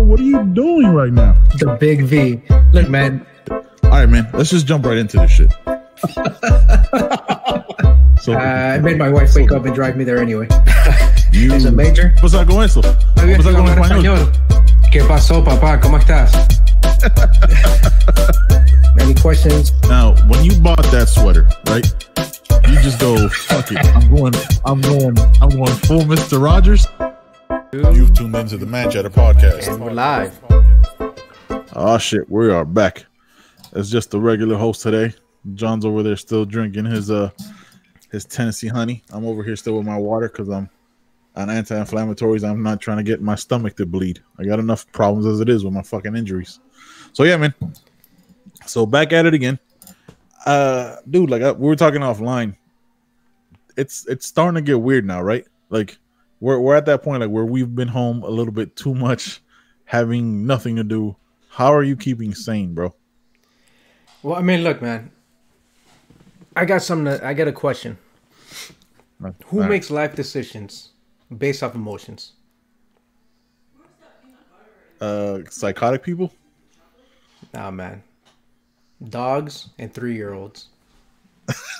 What are you doing right now? The big V. Look, man. All right, man. Let's just jump right into this shit. I made my wife wake up and drive me there anyway. ¿Qué pasa con eso? ¿Qué pasa con español? ¿Qué pasó, papá? ¿Cómo estás? Any questions? Now, when you bought that sweater, right? You just go, fuck it. I'm going full Mr. Rogers. You've tuned into the Man Chatter podcast. And we're live. Oh shit, we are back. It's just the regular host today. John's over there still drinking his Tennessee honey. I'm over here still with my water because I'm on anti-inflammatories. I'm not trying to get my stomach to bleed. I got enough problems as it is with my fucking injuries. So yeah, man. So back at it again. Dude, like we were talking offline. It's starting to get weird now, right? Like we're at that point like where we've been home a little bit too much, having nothing to do. How are you keeping sane, bro? Well, I mean, look, man. I got a question. Who makes life decisions based off emotions? Psychotic people? Nah, man. Dogs and 3-year-olds.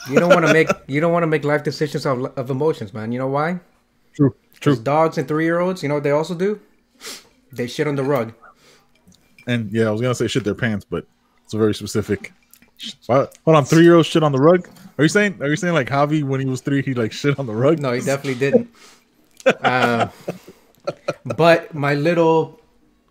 You don't want to make life decisions of emotions, man. You know why? True. Dogs and 3-year-olds, you know what they also do? They shit on the rug. And yeah, I was gonna say shit their pants, but it's a very specific. Hold on, 3-year-old shit on the rug? Are you saying like Javi when he was 3, he like shit on the rug? No, he definitely didn't. But my little,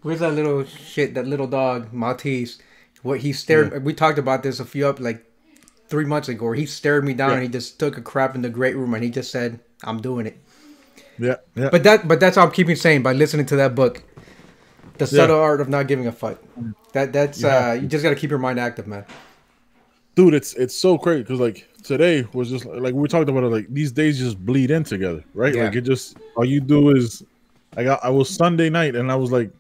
where's that little shit? That little dog, Maltese. What he stared. Yeah. We talked about this 3 months ago. Where he stared me down and he just took a crap in the great room and he just said, "I'm doing it." Yeah. But that's how I'm keeping sane by listening to that book, The Subtle Art of Not Giving a Fuck. That's you just gotta keep your mind active, man. Dude, it's so crazy because like today was just like we talked about it. Like these days just bleed in together, right? Yeah. Like it just all you do is I was Sunday night and I was like,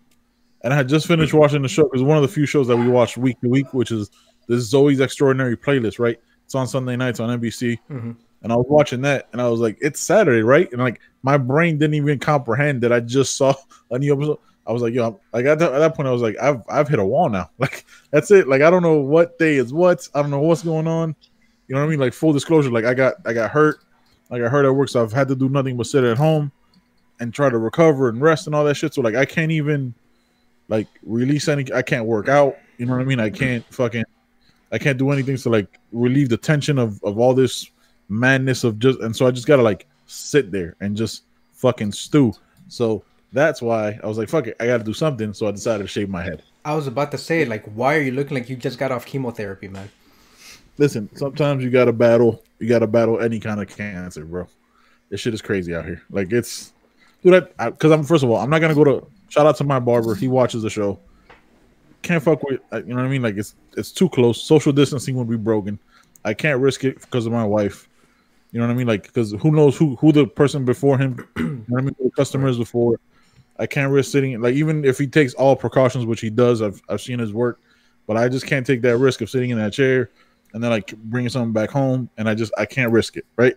and I had just finished watching the show because one of the few shows that we watch week to week, which is this Zoe's Extraordinary Playlist, right? It's on Sunday nights on NBC, and I was watching that and I was like, it's Saturday, right? And like my brain didn't even comprehend that I just saw a new episode. I was like, yo, like at that point, I was like, I've hit a wall now. Like that's it. Like I don't know what day is what. I don't know what's going on. You know what I mean? Like full disclosure, like I got hurt. Like I hurt at work, so I've had to do nothing but sit at home and try to recover and rest and all that shit. So like I can't even like release any. I can't work out. You know what I mean? I can't do anything to like relieve the tension of all this madness of just. And so I just gotta like sit there and just fucking stew. So. That's why I was like, fuck it, I got to do something. So I decided to shave my head. I was about to say, like, why are you looking like you just got off chemotherapy, man? Listen, sometimes you got to battle any kind of cancer, bro. This shit is crazy out here. Like, it's, dude, because first of all, I'm not going to go to, shout out to my barber. He watches the show. Can't fuck with, you know what I mean? Like, it's too close. Social distancing would be broken. I can't risk it because of my wife. You know what I mean? Like, because who knows who the person before him, you know what I mean? Who the customer is before. I can't risk sitting, like, even if he takes all precautions, which he does, I've seen his work, but I just can't take that risk of sitting in that chair and then like bringing something back home, and I can't risk it, right?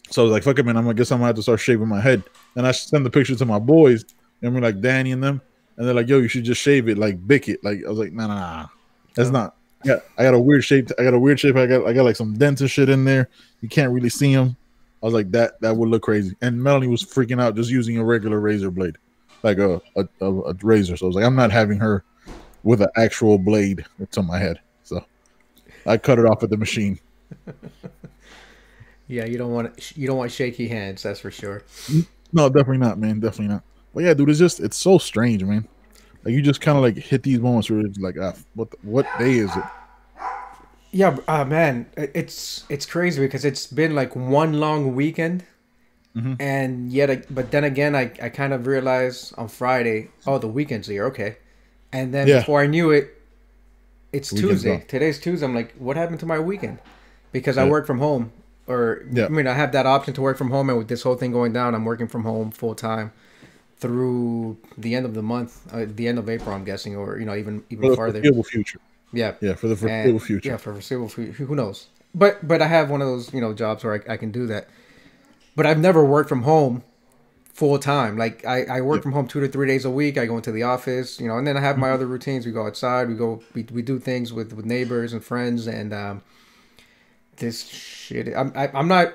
So I was like, fuck it, man, I guess I'm gonna have to start shaving my head. And I send the picture to my boys, and we're like Danny and them, and they're like, yo, you should just shave it, like bick it. Like I was like, nah, that's not. I got a weird shape. I got like some dentist shit in there. You can't really see them. I was like, that would look crazy. And Melanie was freaking out just using a regular razor blade, like a razor. So I was like, I'm not having her with an actual blade to my head. So I cut it off at the machine. Yeah, you don't want shaky hands, that's for sure. No, definitely not, man. Definitely not. But yeah, dude, it's so strange, man. Like you just kind of like hit these moments where it's like, what day is it? Yeah, man, it's crazy because it's been like one long weekend, and yet, but then again, I kind of realized on Friday, oh, the weekend's here, okay, and then before I knew it, it's Tuesday. Today's Tuesday. I'm like, what happened to my weekend? Because I work from home, I mean, I have that option to work from home, and with this whole thing going down, I'm working from home full time through the end of the month, the end of April, I'm guessing, or even farther. Foreseeable future. Yeah, for the foreseeable future. Yeah, for foreseeable future. Who knows? But I have one of those jobs where I can do that. But I've never worked from home full time. Like I work from home 2 to 3 days a week. I go into the office, and then I have my other routines. We go outside. We do things with neighbors and friends. And this shit. I'm not.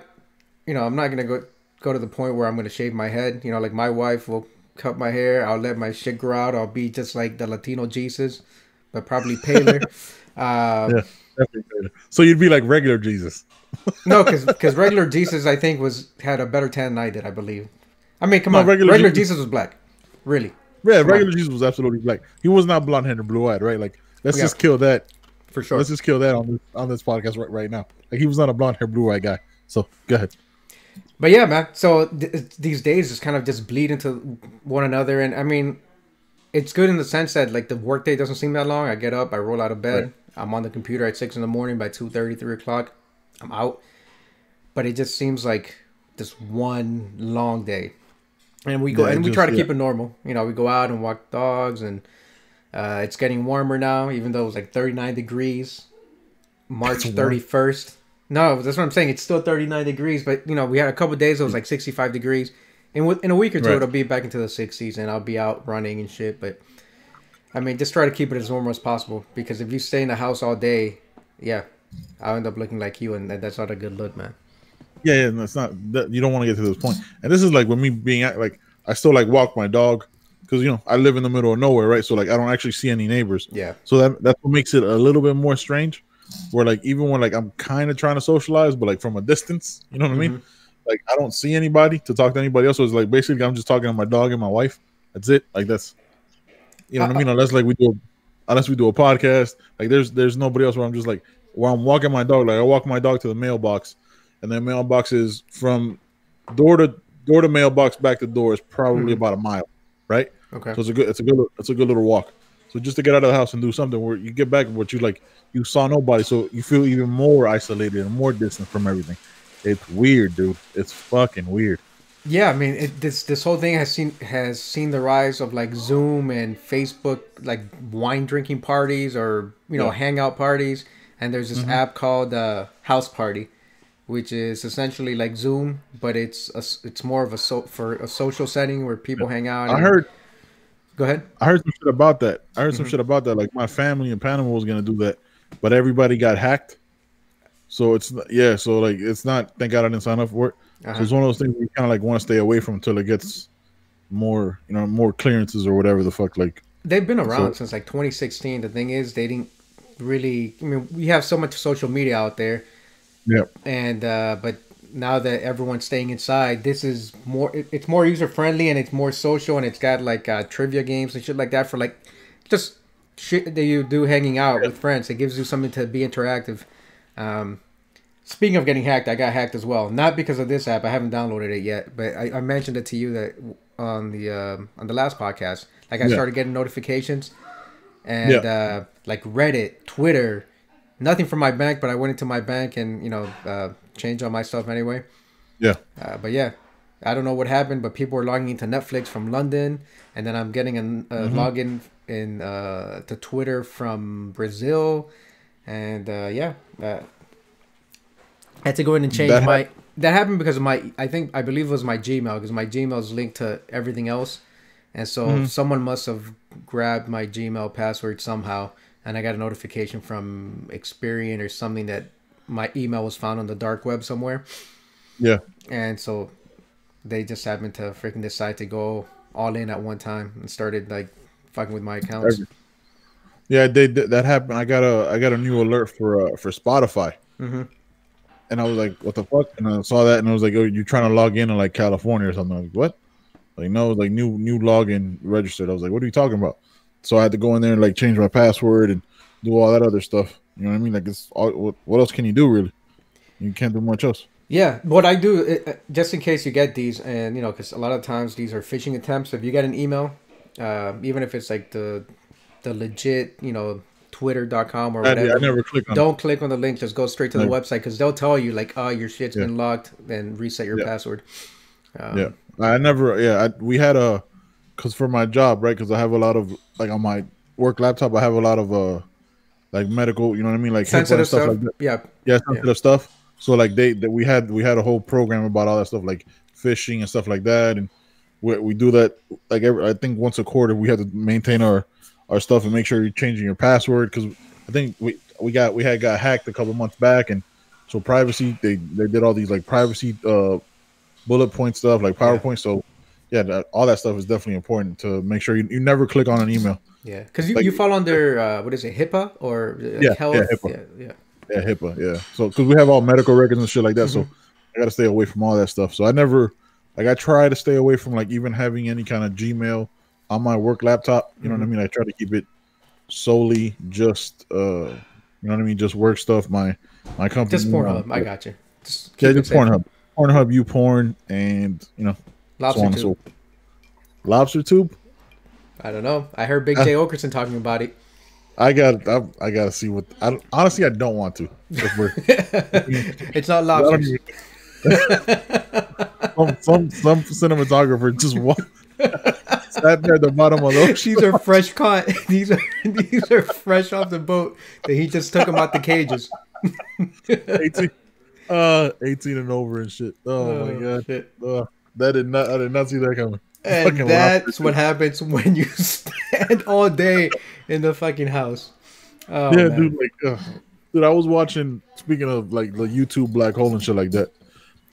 I'm not gonna go to the point where I'm gonna shave my head. Like my wife will cut my hair. I'll let my shit grow out. I'll be just like the Latino Jesus, but probably paler. Yeah, definitely. So you'd be like regular Jesus. No, because regular Jesus, I think, had a better tan than I did, I believe. I mean, come on. Regular Jesus was black. Really. Yeah, regular Jesus was absolutely black. He was not blonde hair and blue eyed, right? Like, let's just kill that. For sure. Let's just kill that on this podcast right now. Like, he was not a blonde hair, blue eyed guy. So, go ahead. But yeah, man. So these days just kind of just bleed into one another. And I mean, it's good in the sense that like the workday doesn't seem that long. I get up, I roll out of bed. Right. I'm on the computer at 6 a.m. By 2:30, 3 o'clock, I'm out. But it just seems like this one long day. And we go we try to keep it normal. We go out and walk dogs, and it's getting warmer now, even though it was like 39 degrees March 31st. No, that's what I'm saying. It's still 39 degrees, but we had a couple of days it was like 65 degrees. And in a week or two, it'll be back into the 60s, and I'll be out running and shit. But I mean, just try to keep it as normal as possible, because if you stay in the house all day, I'll end up looking like you, and that's not a good look, man. Yeah, and it's not that you don't want to get to this point. And this is like when me being like, I still like walk my dog because I live in the middle of nowhere, right? So like I don't actually see any neighbors. Yeah. So that's what makes it a little bit more strange. Where like even when like I'm kind of trying to socialize, but like from a distance, you know what I mean? Like I don't see anybody to talk to anybody else. So it's like basically I'm just talking to my dog and my wife. That's it. Like that's what I mean. Unless we do a podcast, like there's nobody else where I'm just like while I'm walking my dog. Like I walk my dog to the mailbox. And the mailbox is from door to mailbox back to door is probably about a mile, right? Okay. So it's a good little walk. So just to get out of the house and do something where you get back, but you saw nobody, so you feel even more isolated and more distant from everything. It's weird, dude. It's fucking weird. Yeah, I mean, this whole thing has seen the rise of like Zoom and Facebook, like wine drinking parties or hangout parties, and there's this app called House Party, which is essentially like Zoom, but it's more of a social setting where people hang out. Go ahead. I heard some shit about that. Some shit about that. Like my family in Panama was gonna do that, but everybody got hacked. So it's So like it's not. Thank God I didn't sign up for it. So it's one of those things we kind of like want to stay away from until it gets more, more clearances or whatever the fuck. Like they've been around since like 2016. The thing is, they didn't really. I mean, we have so much social media out there. Yeah. And but now that everyone's staying inside, this is more. It's more user friendly and it's more social, and it's got like trivia games and shit like that for like just shit that you do hanging out with friends. It gives you something to be interactive. Speaking of getting hacked, I got hacked as well. Not because of this app. I haven't downloaded it yet, but I mentioned it to you that on the last podcast. Like I started getting notifications, and like Reddit, Twitter. Nothing from my bank, but I went into my bank and changed all my stuff anyway. Yeah. But yeah, I don't know what happened, but people were logging into Netflix from London, and then I'm getting a login to Twitter from Brazil, and I had to go in and change That happened because of I believe it was my Gmail, because my Gmail is linked to everything else, and so someone must have grabbed my Gmail password somehow. And I got a notification from Experian or something that my email was found on the dark web somewhere. Yeah. And so they just happened to freaking decide to go all in at one time and started like fucking with my accounts. Yeah, that happened. I got a new alert for Spotify. And I was like, what the fuck? And I saw that and I was like, oh, you're trying to log in like California or something. I was like, what? Like, no, it was like new login registered. I was like, what are you talking about? So I had to go in there and like change my password and do all that other stuff. You know what I mean? Like, it's all, what else can you do really? You can't do much else. Yeah, what I do, just in case you get these, and because a lot of times these are phishing attempts. If you get an email, even if it's like the legit, Twitter.com or whatever, I never click on don't click on the link. Just go straight to the website, because they'll tell you like, oh, your shit's been locked, then reset your password. We had because for my job, right? Because I have a lot of like on my work laptop, I have a lot of like medical, you know what I mean, like sensitive stuff like that. Yeah, sensitive stuff. So like we had a whole program about all that stuff, like phishing and stuff like that, and we do that like I think once a quarter. We have to maintain our stuff and make sure you're changing your password because I think we got hacked a couple months back, and so privacy they did all these like privacy bullet point stuff like Yeah. PowerPoint. So yeah, all that stuff is definitely important to make sure you never click on an email. Yeah, because Like, you fall under what is it, HIPAA or yeah, health? HIPAA. Yeah. Yeah, HIPAA. Yeah. So because we have all medical records and shit like that, Mm-hmm. so I got to stay away from all that stuff. So I never like I try to stay away from like even having any kind of Gmail on my work laptop. You know what I mean? I try to keep it solely just you know what I mean, just work stuff. My company. Just Pornhub. I got you. Just Yeah, keep it just safe. Pornhub, YouPorn, and you know, Lobster so on and tube. so forth. Lobster tube. I don't know. I heard Big J Okerson talking about it. I got to see what. Honestly, I don't want to. It's not lobsters. Some cinematographer just sat there at the bottom of those. These are fresh caught. These are fresh off the boat that he just took them out the cages. 18 and over and shit. Oh my god. Shit. I did not see that coming. And Fucking that's what happens when you stand all day in the fucking house. Oh, yeah, man. dude. Like, dude, I was watching. Speaking of like the YouTube black hole and shit like that,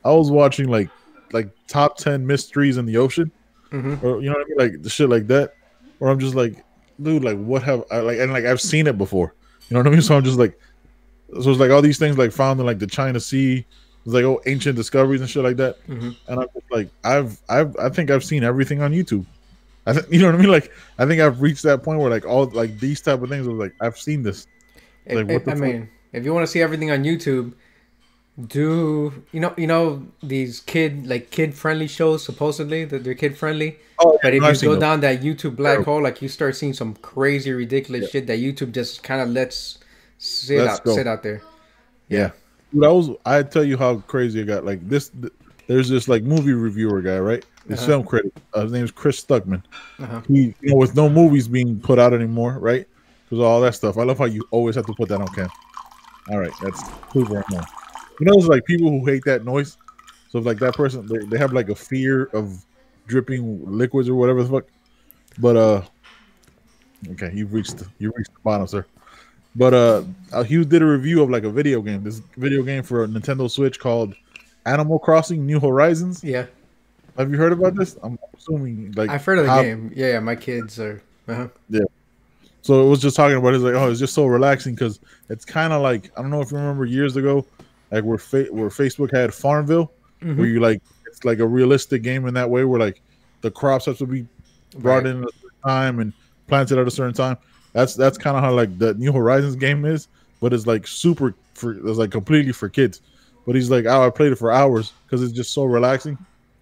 I was watching like top 10 mysteries in the ocean, or you know what I mean, like the shit like that. Where I'm just like, dude, like what have I like? And like I've seen it before. You know what I mean? So I'm just like, so it's like all these things like found in like the China Sea. It's like ancient discoveries and shit like that. And I'm just like, I think I've seen everything on YouTube. You know what I mean? Like I think I've reached that point where like all like these type of things are like I've seen this. Like what the I fuck? mean, if you want to see everything on YouTube, do you know these kid friendly shows supposedly that they're kid friendly? Oh, But if I've you seen go those. down that YouTube black Yeah. hole, like you start seeing some crazy ridiculous shit that YouTube just kind of lets Let's go. sit out there. Yeah. Dude, I tell you how crazy it got. Like this, there's this like movie reviewer guy, right? This film critic. His name is Chris Stuckman. He, you know, with no movies being put out anymore, right? Because all that stuff. I love how you always have to put that on cam. All right, that's cool right now. You know, it's like people who hate that noise. So if like that person, they have like a fear of dripping liquids or whatever the fuck. But okay, you've reached the bottom, sir. But he did a review of like a video game. This video game for a Nintendo Switch called Animal Crossing: New Horizons. Yeah, Have you heard about this? I'm assuming like I've heard of the game. Yeah, my kids are. Yeah. So it was just talking about it's like, oh, it's just so relaxing because it's kind of like, I don't know if you remember years ago, like where Facebook had Farmville, where you like it's like a realistic game in that way where like the crops have to be brought in at a certain time and planted at a certain time. That's kind of how like the New Horizons game is, but it's like it's like completely for kids. But he's like, oh, I played it for hours because it's just so relaxing.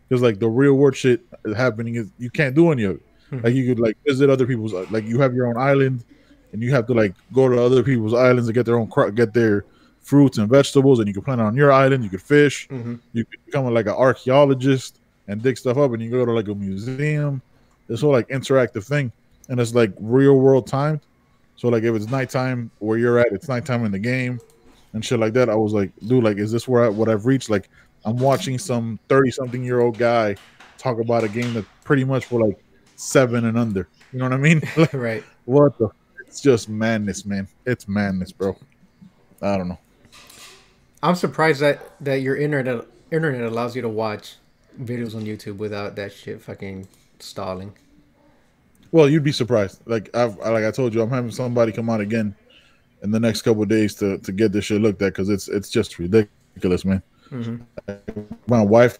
Because like the real world shit happening is you can't do any of it. Like you could like visit other people's, like you have your own island, and you have to like go to other people's islands to get their own get their fruits and vegetables, and you can plant it on your island. You could fish. You could become like an archaeologist and dig stuff up, and you go to like a museum. This whole like interactive thing, and it's like real world timed. So like if it's nighttime where you're at, it's nighttime in the game, and shit like that. I was like, dude, like is this what I've reached? Like I'm watching some 30-something-year-old guy talk about a game that's pretty much for like 7 and under. You know what I mean? Like, Right. what the? It's just madness, man. It's madness, bro. I don't know. I'm surprised that your internet allows you to watch videos on YouTube without that shit fucking stalling. Well, you'd be surprised. Like I told you, I'm having somebody come out again in the next couple of days to get this shit looked at because it's just ridiculous, man. My wife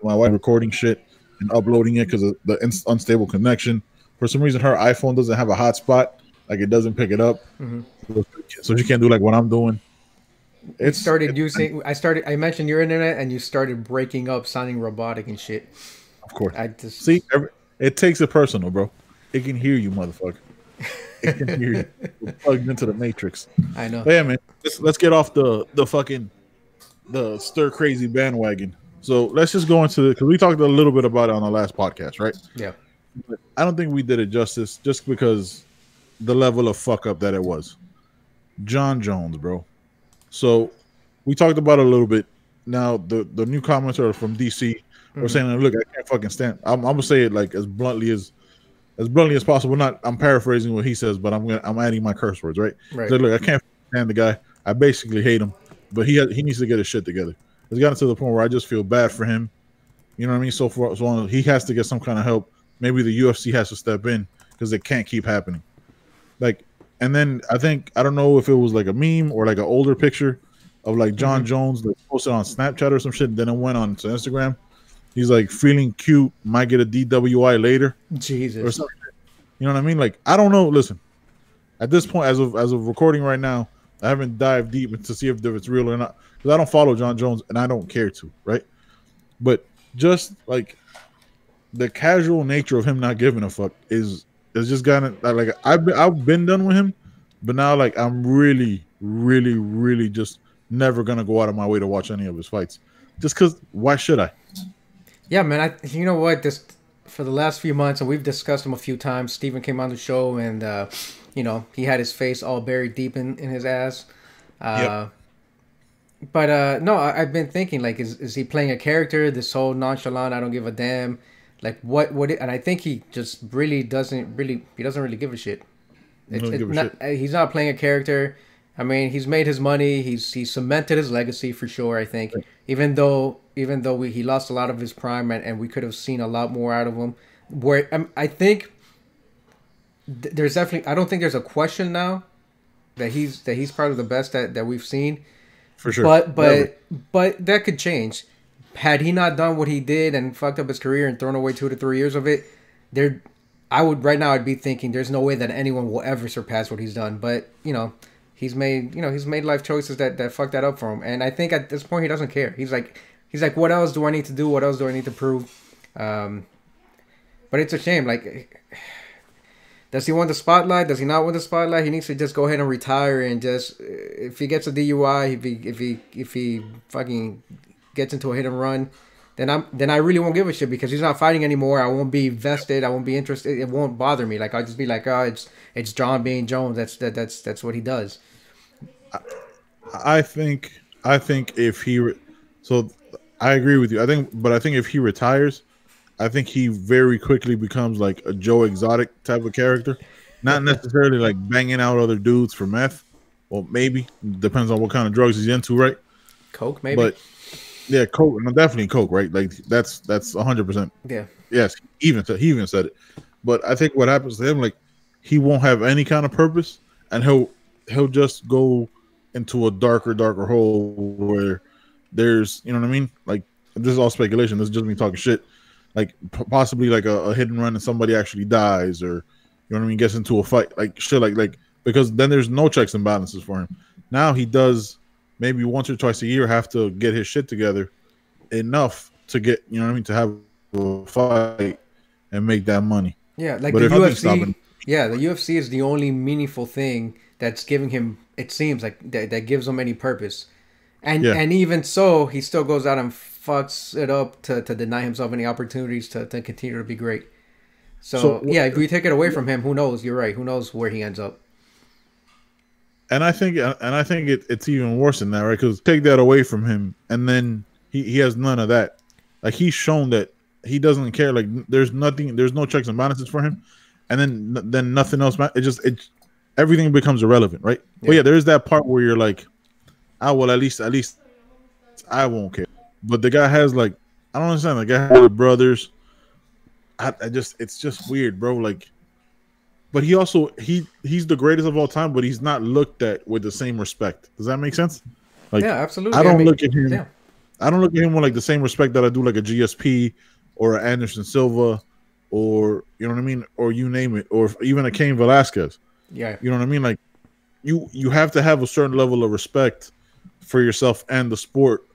recording shit and uploading it because of the unstable connection. For some reason, her iPhone doesn't have a hotspot. Like it doesn't pick it up, so she can't do like what I'm doing. I mentioned your internet, and you started breaking up, sounding robotic and shit. Of course. I just See, it takes it personal, bro. It can hear you, motherfucker. It can hear you. We're plugged into the matrix. I know. But yeah, man. Let's get off the stir crazy bandwagon. So let's just go into it because we talked a little bit about it on the last podcast, right? Yeah. But I don't think we did it justice just because the level of fuck up that it was. Jon Jones, bro. So we talked about it a little bit. Now the new comments are from DC or saying, "Look, I can't fucking stand." I'm gonna say it like as bluntly as possible. Not, I'm paraphrasing what he says, but I'm adding my curse words, right? Right. So look, I can't stand the guy. I basically hate him, but he needs to get his shit together. It's gotten to the point where I just feel bad for him. You know what I mean? So on, he has to get some kind of help. Maybe the UFC has to step in because it can't keep happening. Like, and then I don't know if it was like a meme or like an older picture of like Jon Jones that posted on Snapchat or some shit. Then it went on to Instagram. He's like feeling cute, might get a DWI later. Jesus. Or something. You know what I mean? Like, I don't know. Listen, at this point, as of recording right now, I haven't dived deep to see if it's real or not because I don't follow Jon Jones and I don't care to, right? But just like the casual nature of him not giving a fuck is just gotten like I've been done with him, but now like I'm really, really, really just never gonna go out of my way to watch any of his fights, just because why should I? Yeah, man. You know what? This for the last few months, and we've discussed him a few times. Steven came on the show, and you know, he had his face all buried deep in his ass. Yep. But no, I've been thinking like, is he playing a character? This whole nonchalant, I don't give a damn. Like and I think he just really doesn't really give a shit. He's not playing a character. I mean, he's made his money. He's cemented his legacy for sure. I think, even though he lost a lot of his prime, and we could have seen a lot more out of him. Where I think there's definitely, I don't think there's a question now that he's part of the best that we've seen. For sure. But that could change. Had he not done what he did and fucked up his career and thrown away 2 to 3 years of it, I'd be thinking there's no way that anyone will ever surpass what he's done. But you know, he's made life choices that fucked that up for him. And I think at this point he doesn't care. He's like, what else do I need to do? What else do I need to prove? But it's a shame. Like, does he want the spotlight? Does he not want the spotlight? He needs to just go ahead and retire and just, if he gets a DUI, if he fucking gets into a hit and run, then I really won't give a shit because he's not fighting anymore. I won't be vested. I won't be interested. It won't bother me. Like, I'll just be like, oh, it's Jon being Jones. That's what he does. I think if he, so I agree with you. I think if he retires, I think he very quickly becomes like a Joe Exotic type of character, not necessarily like banging out other dudes for meth. Well, maybe depends on what kind of drugs he's into, right? Coke, maybe. But yeah, coke, no, definitely coke, right? Like that's 100%. Yeah. Yes, he even said it. But I think what happens to him, like, he won't have any kind of purpose, and he'll just go into a darker hole where there's, you know what I mean? Like, this is all speculation. This is just me talking shit. Like, possibly like a hit and run and somebody actually dies, or, you know what I mean, gets into a fight, like shit, like because then there's no checks and balances for him. Now he does maybe once or twice a year have to get his shit together enough to get, you know what I mean, to have a fight and make that money. Yeah, like but the UFC. Yeah, the UFC is the only meaningful thing that's giving him, it seems like, that gives him any purpose. And even so, he still goes out and fucks it up to deny himself any opportunities to continue to be great. So yeah, if we take it away from him, who knows? You're right. Who knows where he ends up? And I think it's even worse than that, right? Because take that away from him, and then he has none of that. Like, he's shown that he doesn't care. Like, there's no checks and balances for him, and then nothing else. Everything becomes irrelevant, right? Yeah. But yeah, there is that part where you're like, well, at least I won't care. But the guy has, like, I don't understand. The guy has brothers. It's just weird, bro. Like, but he also he's the greatest of all time, but he's not looked at with the same respect. Does that make sense? Like, yeah, absolutely. I don't look at him. Yeah. I don't look at him with like the same respect that I do like a GSP or an Anderson Silva, or, you know what I mean, or you name it, or even a Cain Velasquez. Yeah, you know what I mean. Like, you have to have a certain level of respect for yourself and the sport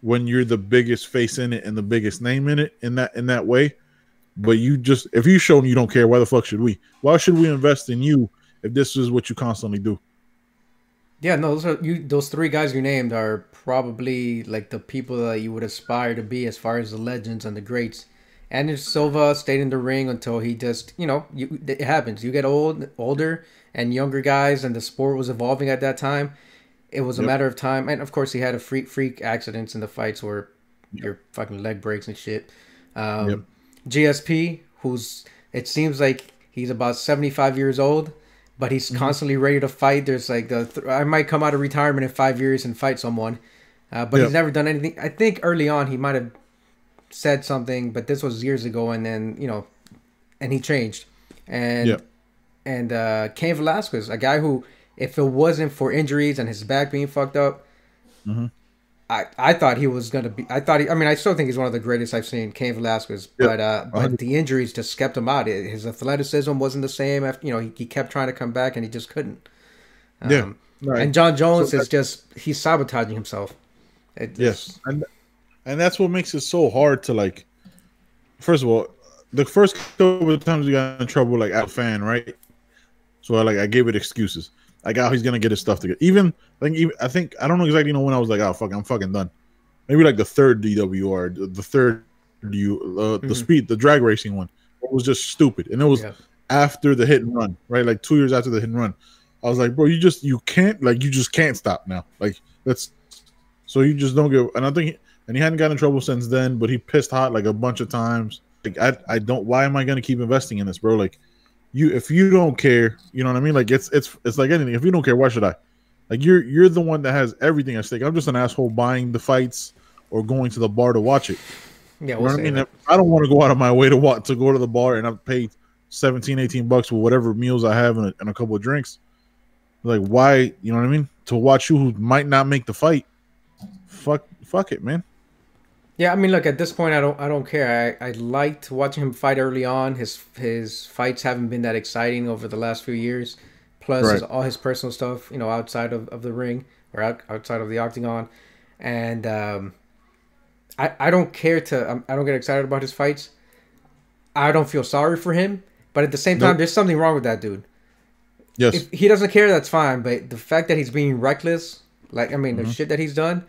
when you're the biggest face in it and the biggest name in it in that way. But if you show you don't care, why the fuck should we? Why should we invest in you if this is what you constantly do? Yeah, no, those 3 guys you named are probably like the people that you would aspire to be as far as the legends and the greats. Anderson Silva stayed in the ring until he just, it happens. You get older, and younger guys, and the sport was evolving at that time. It was a matter of time, and of course he had a freak accidents in the fights where your fucking leg breaks and shit. Yep. GSP, who's it seems like he's about 75 years old, but he's constantly ready to fight. There's like I might come out of retirement in 5 years and fight someone, but he's never done anything. I think early on he might have said something, but this was years ago, and then and he changed. And Cain Velasquez, a guy who, if it wasn't for injuries and his back being fucked up, I thought he was gonna be. I still think he's one of the greatest I've seen, Cain Velasquez. But the injuries just kept him out. His athleticism wasn't the same. After he kept trying to come back and he just couldn't. Right. And Jon Jones he's sabotaging himself. Yes, and that's what makes it so hard to like. First of all, the first couple of times we got in trouble, like as a fan, right? So I gave it excuses. Like, he's gonna get his stuff together. I think I don't exactly know when I was like, fuck, I'm fucking done. Maybe like the third DWR, the third the drag racing one. It was just stupid, and it was after the hit and run, right? Like 2 years after the hit and run. I was like, bro, you just can't stop now. Like so you just don't give. And I think he hadn't gotten in trouble since then, but he pissed hot like a bunch of times. Like I don't. Why am I gonna keep investing in this, bro? Like. If you don't care, you know what I mean? Like it's like anything. If you don't care, why should I? Like you're the one that has everything at stake. I'm just an asshole buying the fights or going to the bar to watch it. Yeah, you know what I mean? I don't want to go out of my way to go to the bar and I've paid $17-18 for whatever meals I have and a couple of drinks. Like why? You know what I mean? To watch you who might not make the fight. Fuck it, man. Yeah, I mean, look, at this point, I don't care. I liked watching him fight early on. His fights haven't been that exciting over the last few years. Plus, all his personal stuff, outside of the ring or outside of the octagon. And I don't care I don't get excited about his fights. I don't feel sorry for him. But at the same time, there's something wrong with that dude. Yes. If he doesn't care, that's fine. But the fact that he's being reckless, the shit that he's done,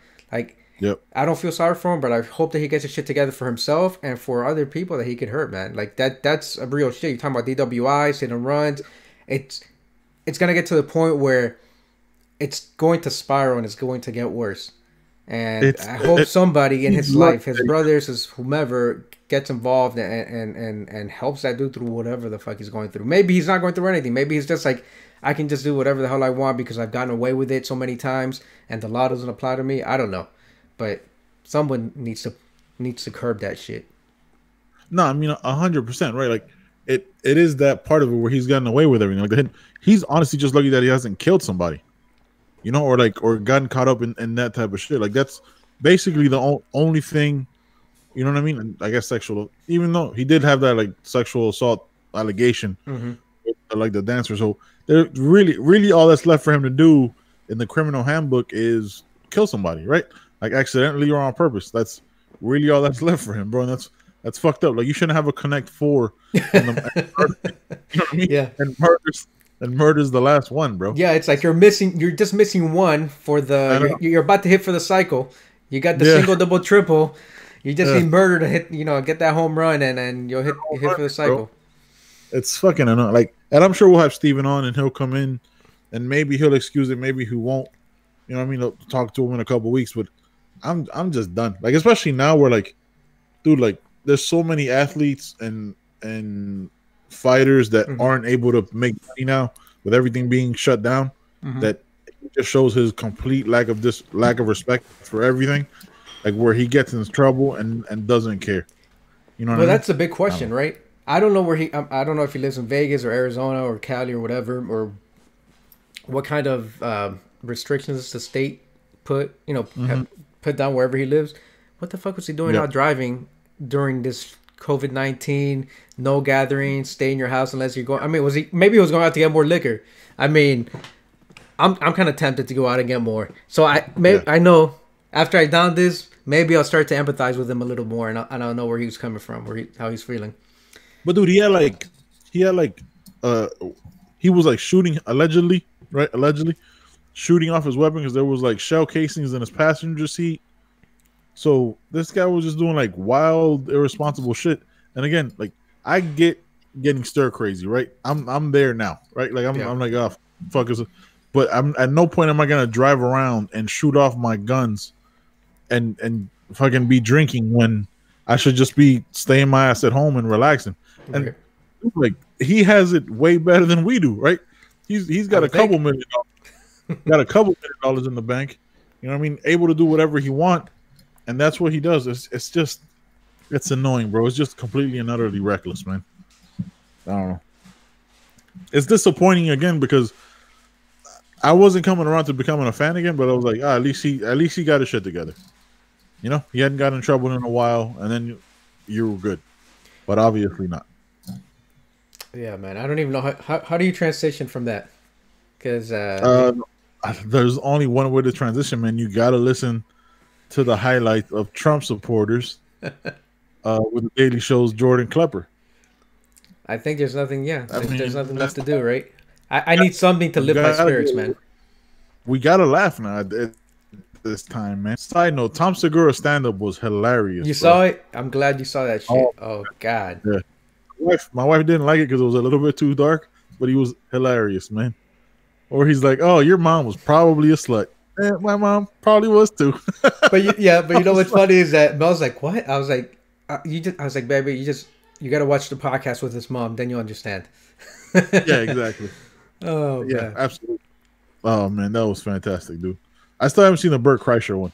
Yep. I don't feel sorry for him, but I hope that he gets his shit together for himself and for other people that he could hurt, man. Like that's a real shit. You're talking about DWIs, hit and runs. It's gonna get to the point where it's going to spiral and it's going to get worse. And I hope somebody in his life, his brothers, his whomever, gets involved and helps that dude through whatever the fuck he's going through. Maybe he's not going through anything. Maybe he's just like, I can just do whatever the hell I want because I've gotten away with it so many times and the law doesn't apply to me. I don't know. But someone needs to curb that shit. No, I mean 100%, right? Like it is that part of it where he's gotten away with everything. Like he's honestly just lucky that he hasn't killed somebody, or gotten caught up in that type of shit. Like that's basically the only thing, you know what I mean? And I guess sexual, even though he did have that like sexual assault allegation, like the dancer. So there really all that's left for him to do in the criminal handbook is kill somebody, right? Like accidentally or on purpose. That's really all that's left for him, bro. And that's fucked up. Like you shouldn't have a Connect 4 and you know what I mean? Yeah. And murders the last one, bro. Yeah, it's like you're just missing one for you're about to hit for the cycle. You got the single, double, triple. You just need murder to hit, get that home run and you'll hit for the cycle. Bro. It's fucking annoying. Like, and I'm sure we'll have Steven on and he'll come in and maybe he'll excuse it, maybe he won't. You know what I mean? I'll talk to him in a couple of weeks, but I'm just done. Like, especially now where like, dude, like there's so many athletes and fighters that aren't able to make money now with everything being shut down. That it just shows his complete lack of respect for everything. Like where he gets in trouble and doesn't care. You know what I mean? That's the big question, right? I don't know where I don't know if he lives in Vegas or Arizona or Cali or whatever, or what kind of restrictions the state put down wherever he lives. What the fuck was he doing out driving during this COVID-19? No gatherings, stay in your house unless you're going. I mean, maybe he was going out to get more liquor. I mean, I'm kind of tempted to go out and get more. So I know after I down this, maybe I'll start to empathize with him a little more, and I'll know where he was coming from, how he's feeling. But dude, he was like shooting allegedly shooting off his weapon because there was like shell casings in his passenger seat. So this guy was just doing like wild, irresponsible shit. And again, like I get getting stir crazy, right? I'm there now, right? Like I'm like, oh fuck is it? But I'm at no point am I gonna drive around and shoot off my guns and fucking be drinking when I should just be staying my ass at home and relaxing. And like he has it way better than we do, right? He's got a couple $1 million, got a couple $1 million in the bank. You know what I mean? Able to do whatever he want, and that's what he does. It's just it's annoying, bro. It's just completely and utterly reckless, man. I don't know. It's disappointing again because I wasn't coming around to becoming a fan again, but I was like, at least he got his shit together. You know, he hadn't gotten in trouble in a while, and then you were good, but obviously not. Yeah, man. I don't even know how do you transition from that? Because there's only one way to transition, man. You got to listen to the highlights of Trump supporters with the Daily Show's Jordan Klepper. I think there's nothing. Yeah, there's nothing left to do, right? I need something to lift my spirits, man. We gotta laugh now this time, man. Side note: Tom Segura's stand-up was hilarious. You saw it? I'm glad you saw that shit. Oh God. Yeah. My wife didn't like it because it was a little bit too dark, but he was hilarious, man. Or he's like, "Oh, your mom was probably a slut." My mom probably was too. But you know what's funny is that Mel's like, "What?" I was like, I was like, "Baby, you got to watch the podcast with his mom, then you understand." Yeah, exactly. Oh yeah, man. Absolutely. Oh man, that was fantastic, dude. I still haven't seen the Burt Kreischer one.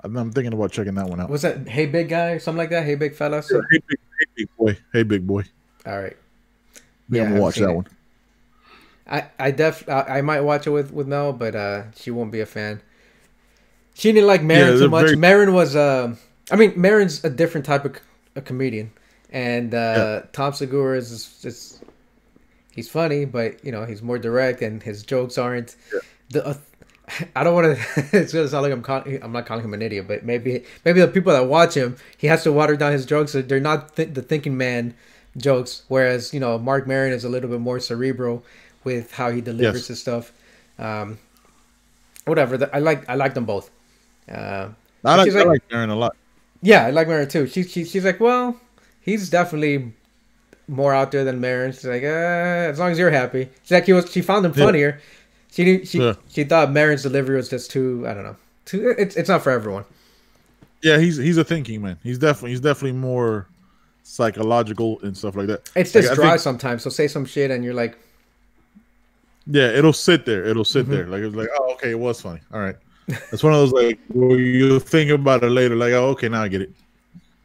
I'm thinking about checking that one out. Was that Hey Big Guy, something like that? Hey Big Fella. Yeah, hey big boy. Hey big boy. All right. Yeah, I'm gonna watch that one. I might watch it with Mel, but she won't be a fan. She didn't like Maron too much. Maron was Maron's a different type of a comedian, and Tom Segura is he's funny, but you know he's more direct, and his jokes aren't I don't want to. It's gonna sound like I'm not calling him an idiot, but maybe the people that watch him, he has to water down his jokes. So they're not the thinking man jokes, whereas you know Mark Maron is a little bit more cerebral with how he delivers his stuff. Whatever. I like them both. I like Maron a lot. Yeah, I like Maron too. She's like, well, he's definitely more out there than Maron. She's like, as long as you're happy. She's like, she found him funnier. She thought Maron's delivery was just too, I don't know. It's not for everyone. Yeah, he's a thinking man. He's definitely more psychological and stuff like that. It's just dry sometimes. So say some shit and you're like, yeah, it'll sit there. There. Like it's like, oh, okay, it was funny. All right. It's one of those like where you think about it later, like, oh, okay, now I get it.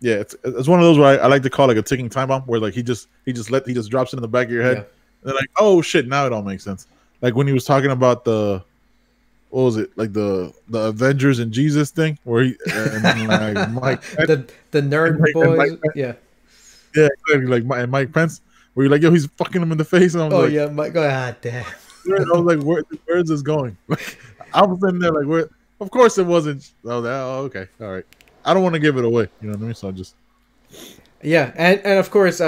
Yeah, it's one of those where I like to call like a ticking time bomb, where like he just drops it in the back of your head, and then like, oh shit, now it all makes sense. Like when he was talking about what was it, like the Avengers and Jesus thing, where he and like Mike the nerd boys, yeah, exactly, like Mike Pence, where you're like, yo, he's fucking him in the face, and I'm like, yeah, Mike, God damn. I was like, where's this going? I was sitting there like, where? Of course it wasn't. I was like, oh, okay, all right. I don't want to give it away, you know what I mean? So I just, yeah, and of course,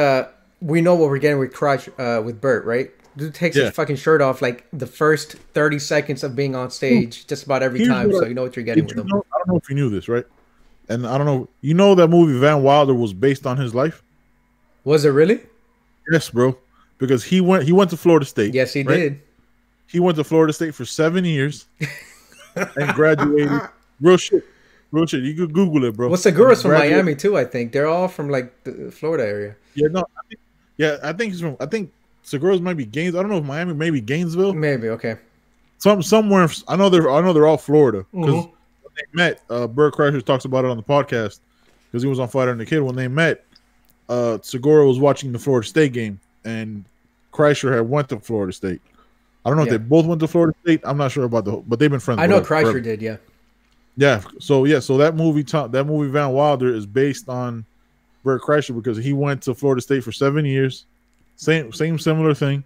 we know what we're getting with Crush, with Burt, right? Dude takes his fucking shirt off like the first 30 seconds of being on stage, just about every time. So you know what you're getting with him. I don't know if you knew this, right? And I don't know. You know that movie Van Wilder was based on his life? Was it really? Yes, bro. Because he went to Florida State. Yes, he did. He went to Florida State for 7 years and graduated. Real shit. You could Google it, bro. Well, Segura's from Miami too. I think they're all from like the Florida area. Yeah, no. I think he's from. I think Segura's might be Gainesville. I don't know if Miami, maybe Gainesville. Maybe, okay. Somewhere. I know they're all Florida because when they met, Burt Kreischer talks about it on the podcast because he was on Fighter and the Kid. When they met, Segura was watching the Florida State game and Kreischer had went to Florida State. I don't know if they both went to Florida State. I'm not sure about but they've been friends. I know Kreischer did, yeah. Yeah. So that movie Van Wilder is based on Burt Kreischer because he went to Florida State for 7 years. Same similar thing,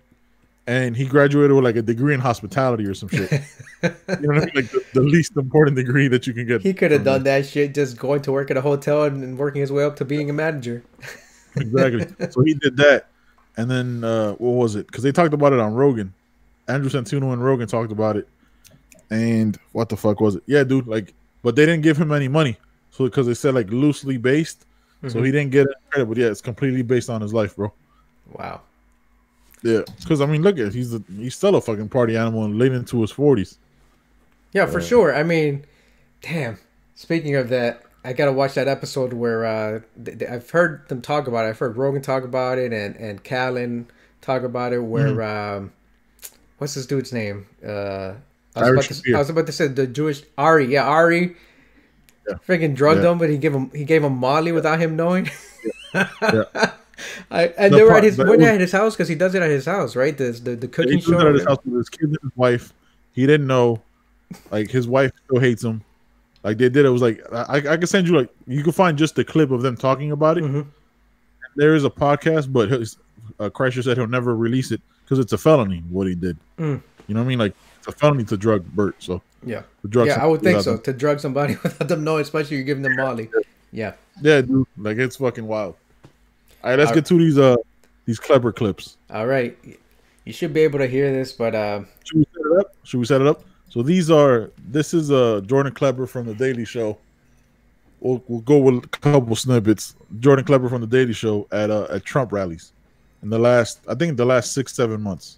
and he graduated with like a degree in hospitality or some shit. You know what I mean? Like the least important degree that you can get. He could have done that shit, just going to work at a hotel and working his way up to being a manager. Exactly. So he did that, and then what was it? Because they talked about it on Rogan. Andrew Santino and Rogan talked about it, and what the fuck was it? Yeah, dude. Like, but they didn't give him any money, so because they said like loosely based, so he didn't get any credit. But yeah, it's completely based on his life, bro. Wow. Yeah, because I mean, look at he's still a fucking party animal and late into his 40s. Yeah, for sure. I mean, damn. Speaking of that, I gotta watch that episode where I've heard them talk about it. I've heard Rogan talk about it and Callan talk about it. Where what's this dude's name? I was about to say the Jewish Ari. Yeah, Ari. Yeah. Freaking drugged him, but he gave him Molly without him knowing. Yeah. And they were at his house because he does it at his house, right? The cooking show. At his house with his kids and his wife. He didn't know. Like his wife still hates him. Like they did. It was like I can send you you can find just a clip of them talking about it. Mm-hmm. There is a podcast, but Kreischer said he'll never release it because it's a felony what he did. You know what I mean? Like it's a felony to drug Bert. So yeah, I would think so. To drug somebody without them knowing, especially you're giving them Molly. Yeah, dude. Like it's fucking wild. All right, let's get to these clever clips. All right, you should be able to hear this, but should we set it up? So this is Jordan Kleber from the Daily Show. We'll go with a couple snippets. Jordan Kleber from the Daily Show at Trump rallies in the last 6-7 months.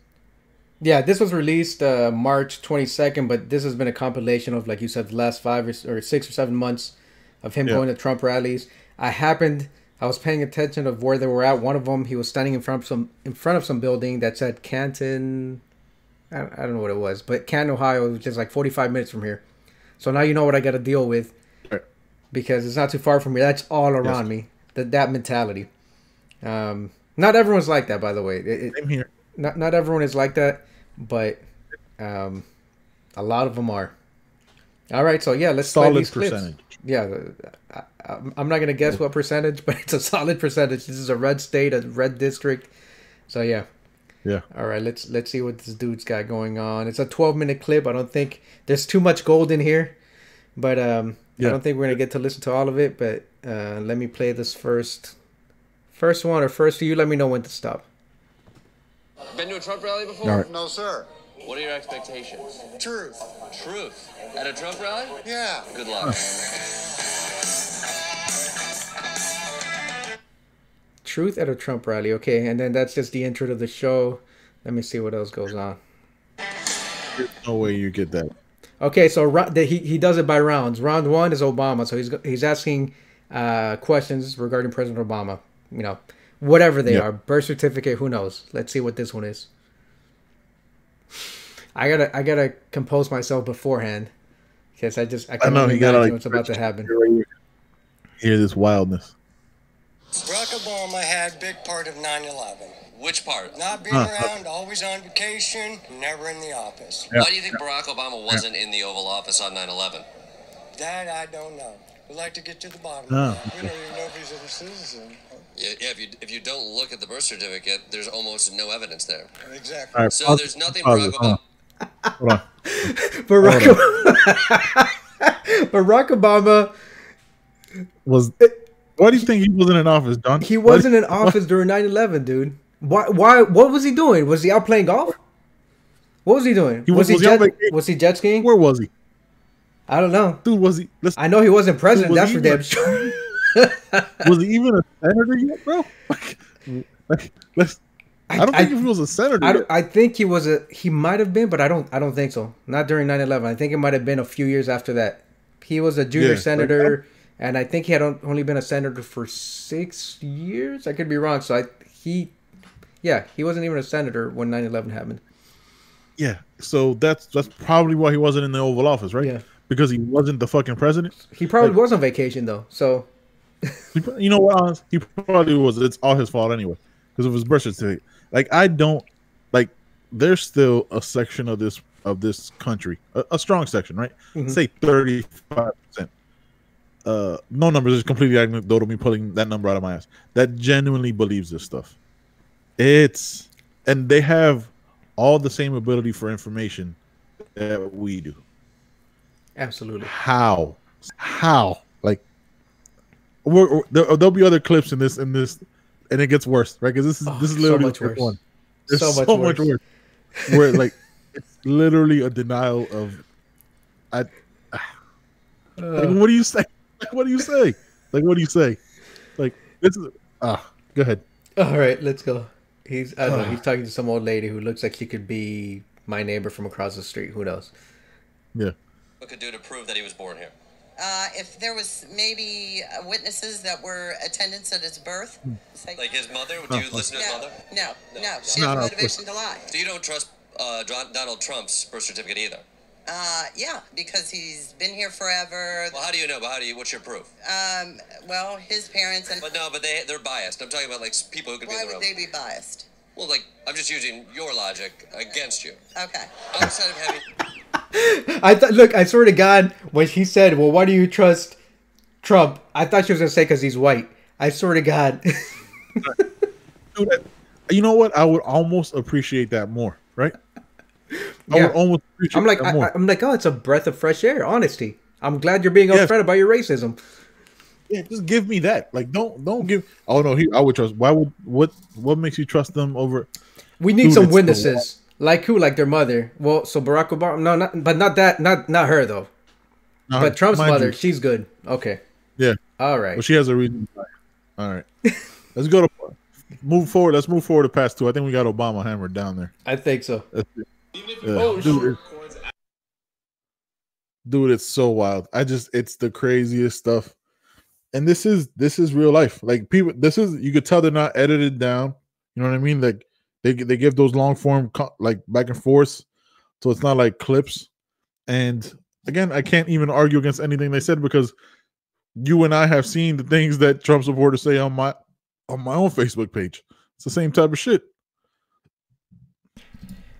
Yeah, this was released March 22nd, but this has been a compilation of, like you said, the last 5 or 6 or 7 months of him going to Trump rallies. I was paying attention of where they were at. One of them, he was standing in front of some building that said Canton. I don't know what it was, but Canton, Ohio, was just like 45 minutes from here. So now you know what I got to deal with, because it's not too far from here. That's all around me. That mentality. Not everyone's like that, by the way. Same here. Not everyone is like that, but a lot of them are. All right, so yeah, let's play these clips. Percentage. Yeah, I'm not gonna guess what percentage, but it's a solid percentage. This is a red state, a red district. So yeah. Yeah. All right, let's see what this dude's got going on. It's a 12-minute clip. I don't think there's too much gold in here, but I don't think we're gonna get to listen to all of it. But let me play this first one, or first you let me know when to stop. Been to a Trump rally before? Right. No, sir. What are your expectations? Truth. At a Trump rally? Yeah. Good luck. Truth at a Trump rally. Okay, and then that's just the intro to the show. Let me see what else goes on. There's no way you get that. Okay, so he does it by rounds. Round 1 is Obama, so he's asking questions regarding President Obama. You know, whatever they are, birth certificate, who knows? Let's see what this one is. I gotta compose myself beforehand, because I can only imagine what's about to happen. Hear this wildness. Barack Obama had a big part of 9/11. Which part? Not being around, always on vacation, never in the office. Why do you think Barack Obama wasn't in the Oval Office on 9/11? That I don't know. We'd like to get to the bottom of that. We don't even know if he's a citizen. Yeah, if you don't look at the birth certificate, there's almost no evidence there. Exactly. Right, so there's nothing Barack Obama. Hold on. Barack Obama was. Why do you think he wasn't in office, Don? He wasn't in office during 9/11, dude. Why? What was he doing? Was he out playing golf? What was he doing? Was he jet skiing? Where was he? I don't know. Dude, was he? I know he wasn't president. That's for damn sure. Was he even a senator yet, bro? I don't think he was a senator. I think he was he might have been, but I don't think so. Not during 9/11. I think it might have been a few years after that. He was a junior senator, and I think he had only been a senator for 6 years. I could be wrong. So he wasn't even a senator when 9/11 happened. Yeah, so that's probably why he wasn't in the Oval Office, right? Yeah, because he wasn't the fucking president. He probably was on vacation though. So you know what? He probably was. It's all his fault anyway because of his birth certificate. Like I don't like. There's still a section of this country, a strong section, right? Mm-hmm. Say 35%. No numbers is completely anecdotal. Me pulling that number out of my ass. That genuinely believes this stuff. And they have all the same ability for information that we do. Absolutely. How? Like, there'll be other clips in this, and it gets worse, right? Because this is literally so much one. There's so much worse. Where like it's literally a denial of. Like, what do you say? Like, what do you say? Like this is. Go ahead. All right, let's go. He's talking to some old lady who looks like she could be my neighbor from across the street. Who knows? Yeah. What could do to prove that he was born here? If there was maybe witnesses that were attendants at his birth. Like his mother? Do you listen to his mother? No. She has motivation to lie. So you don't trust Donald Trump's birth certificate either? Yeah, because he's been here forever. Well, how do you know? What's your proof? Well, his parents and... But they're biased. I'm talking about, like, people who could be in the room. Why would they be biased? Well, like, I'm just using your logic against you. Okay. Outside of having... Look, I swear to God, when she said, well, why do you trust Trump? I thought she was going to say because he's white. I swear to God. Dude, you know what? I would almost appreciate that more, right? I would almost appreciate that more. I'm like, oh, it's a breath of fresh air, honesty. I'm glad you're being upfront about your racism. Yeah, just give me that. Like, don't give. Oh no, I would trust. Why would what makes you trust them over? We need some witnesses. Like who? Like their mother. Well, so Barack Obama. No, not her though. But Trump's mother, she's good. Okay. Yeah. All right. Well, she has a reason. All right. Let's go to move forward. Let's move forward to past 2. I think we got Obama hammered down there. I think so. Dude, it's so wild. It's the craziest stuff. And this is real life. Like people, you could tell they're not edited down. You know what I mean? Like they give those long form like back and forth, so it's not like clips. And again, I can't even argue against anything they said because you and I have seen the things that Trump supporters say on my own Facebook page. It's the same type of shit.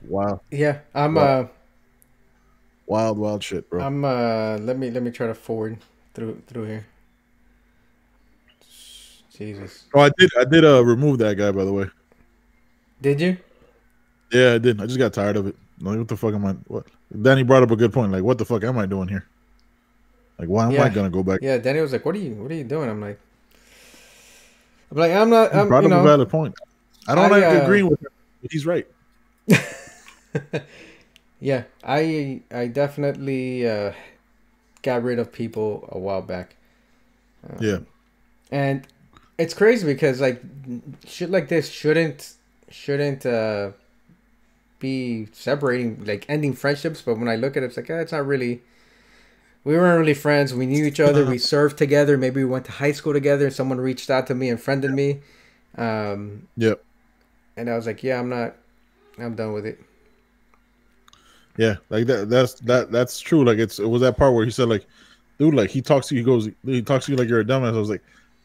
Wow. Yeah, I'm wild shit, bro. I'm let me try to forward through here. Jesus. Oh, I did remove that guy, by the way. Did you? Yeah, I did. I just got tired of it. Like, what the fuck am I? What? Danny brought up a good point. Like, what the fuck am I doing here? Like, why am I gonna go back? Yeah, Danny was like, "What are you doing?" I'm like, I'm not. He brought up a valid point. I don't agree with him, but he's right. Yeah, I definitely got rid of people a while back. Yeah, and it's crazy because like shit like this shouldn't be separating, like ending friendships. But when I look at it, it's like it's not really. We weren't really friends. We knew each other. We served together. Maybe we went to high school together. And someone reached out to me and friended me. Yep. And I was like, yeah, I'm done with it. Yeah, like that's true. Like it was that part where he said like, dude, like he talks to you, he talks to you like you're a dumbass. I was like,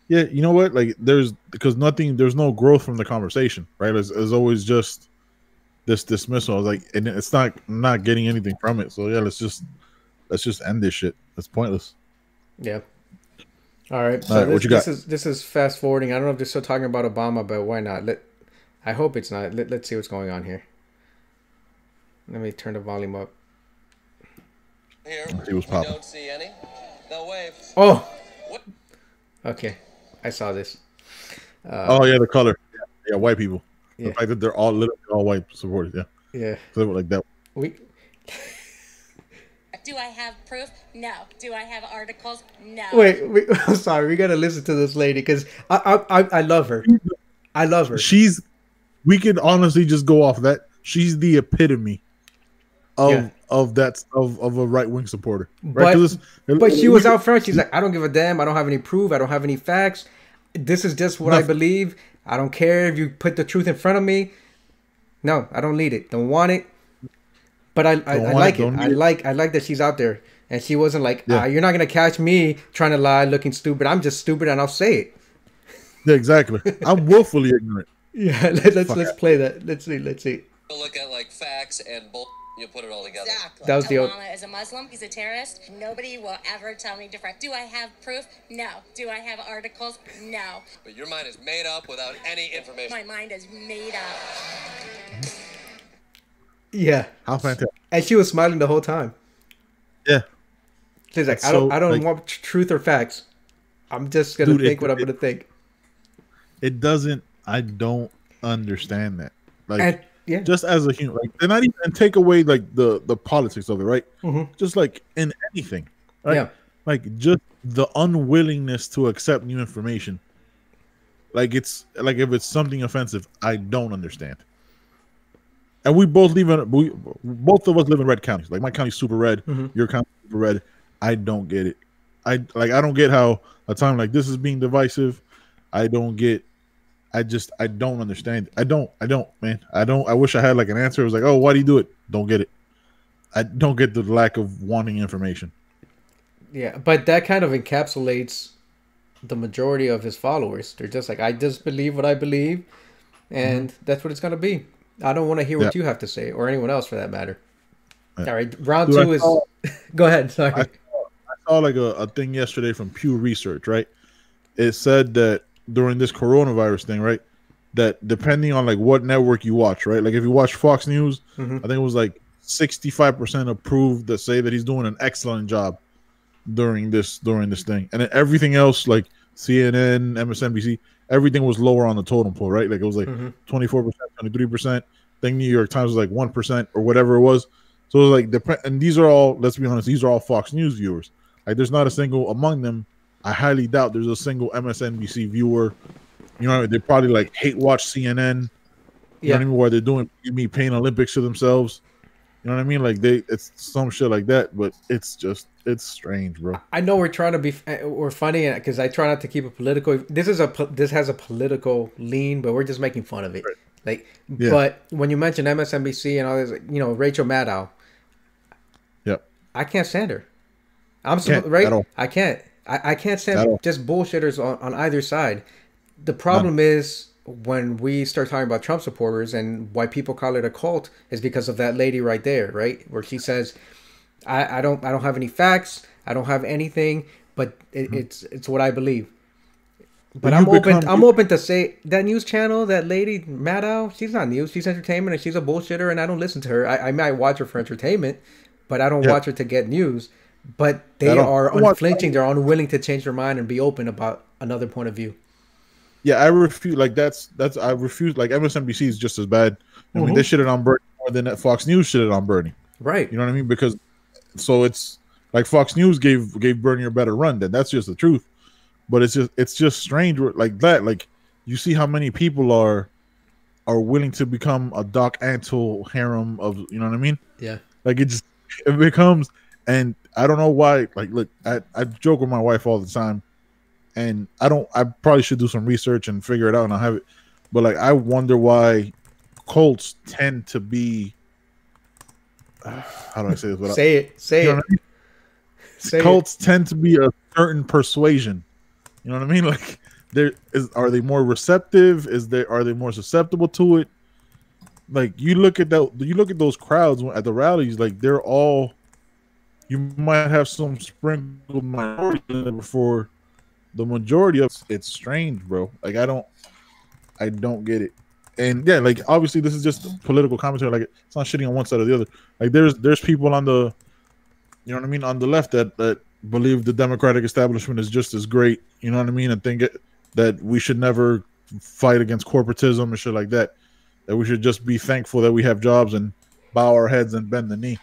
yeah, you know what? Like there's no growth from the conversation, right? It's always just this dismissal. I was like, and it's not getting anything from it. So yeah, let's just end this shit. It's pointless. Yeah. All right. So what you got? This is fast forwarding. I don't know if they're still talking about Obama, but why not? I hope it's not. Let's see what's going on here. Let me turn the volume up. Here, he was popping. Don't see any. They'll wave. Oh. What? Okay, I saw this. Oh yeah, the color. Yeah, white people. Yeah. The fact that they're all literally all white supporters. Yeah. Yeah. So they were like that. Do I have proof? No. Do I have articles? No. Wait, I'm sorry. We gotta listen to this lady because I love her. I love her. We could honestly just go off that. She's the epitome of a right wing supporter. Right? But she was out front. She's like, I don't give a damn. I don't have any proof. I don't have any facts. This is just what I believe. I don't care if you put the truth in front of me. No, I don't need it. Don't want it. But I like it. I like that she's out there, and she wasn't like, you're not gonna catch me trying to lie, looking stupid. I'm just stupid, and I'll say it. Yeah, exactly. I'm willfully ignorant. Yeah, let's play that. Let's see. Look at like facts and bull. You put it all together. Exactly. That was Obama is a Muslim. He's a terrorist. Nobody will ever tell me different. Do I have proof? No. Do I have articles? No. But your mind is made up without any information. My mind is made up. Yeah. How fantastic. And she was smiling the whole time. Yeah. She's like, I don't want truth or facts. I'm just gonna think what I'm gonna think. It doesn't. I don't understand that. Like, yeah. Just as a human, like, and not even take away like the politics of it, right? Mm-hmm. Just like in anything, right? Yeah. Like just the unwillingness to accept new information. Like it's like if it's something offensive, I don't understand. And both of us live in red counties. Like my county's super red, your county's super red. I don't get it. I don't get how a time like this is being divisive. I don't get. I don't understand. I don't, man. I wish I had like an answer. It was like, oh, why do you do it? Don't get it. I don't get the lack of wanting information. Yeah, but that kind of encapsulates the majority of his followers. They're just like, I just believe what I believe, and that's what it's gonna be. I don't want to hear what you have to say, or anyone else for that matter. All right, round two is. Go ahead. Sorry. I saw like a thing yesterday from Pew Research. Right, it said that during this coronavirus thing, right, that depending on like what network you watch, right, like if you watch Fox News, I think it was like 65% approved that say that he's doing an excellent job during this thing, and then everything else like CNN, MSNBC, everything was lower on the totem pole, right? Like it was like 24%, 23%. Thing New York Times was like 1% or whatever it was. So it was like and these are all, let's be honest, these are all Fox News viewers. Like there's not a single among them. I highly doubt there's a single MSNBC viewer. You know, they probably like hate watch CNN. You know what I mean? Where they're doing paying Olympics to themselves. You know what I mean? Like it's some shit like that, but it's strange, bro. I know we're trying to be, we're funny because I try not to keep it political. This has a political lean, but we're just making fun of it. Right. Like, but when you mention MSNBC and all this, you know, Rachel Maddow. Yep. I can't stand her. I can't. I can't stand just bullshitters on either side. The problem is when we start talking about Trump supporters and why people call it a cult is because of that lady right there, right? Where she says, I don't have any facts, I don't have anything, but it's what I believe. But I'm open to say that news channel, that lady Maddow, she's not news, she's entertainment, and she's a bullshitter, and I don't listen to her. I might watch her for entertainment, but I don't watch her to get news. But they are unflinching, they're unwilling to change their mind and be open about another point of view. Yeah, I refuse. Like I refuse. Like MSNBC is just as bad. I mean, they shitted on Bernie more than that Fox News shitted on Bernie. Right. You know what I mean? Because so it's like Fox News gave Bernie a better run. Then that's just the truth. But it's just strange like that. Like you see how many people are willing to become a Doc Antle harem of, you know what I mean? Yeah. Like it becomes, and I don't know why. Like look, I joke with my wife all the time. And I probably should do some research and figure it out and I'll have it. But like, I wonder why cults tend to be, how do I say this? Say it. Cults tend to be a certain persuasion. You know what I mean? Like are they more receptive? Are they more susceptible to it? Like you look at those crowds at the rallies, like they're all, you might have some sprinkled minority before the majority of it's strange, bro. Like I don't get it. And yeah, like obviously this is just political commentary. Like it's not shitting on one side or the other. Like there's people on the, you know what I mean, on the left that believe the Democratic establishment is just as great. You know what I mean, and think that we should never fight against corporatism and shit like that. That we should just be thankful that we have jobs and bow our heads and bend the knee.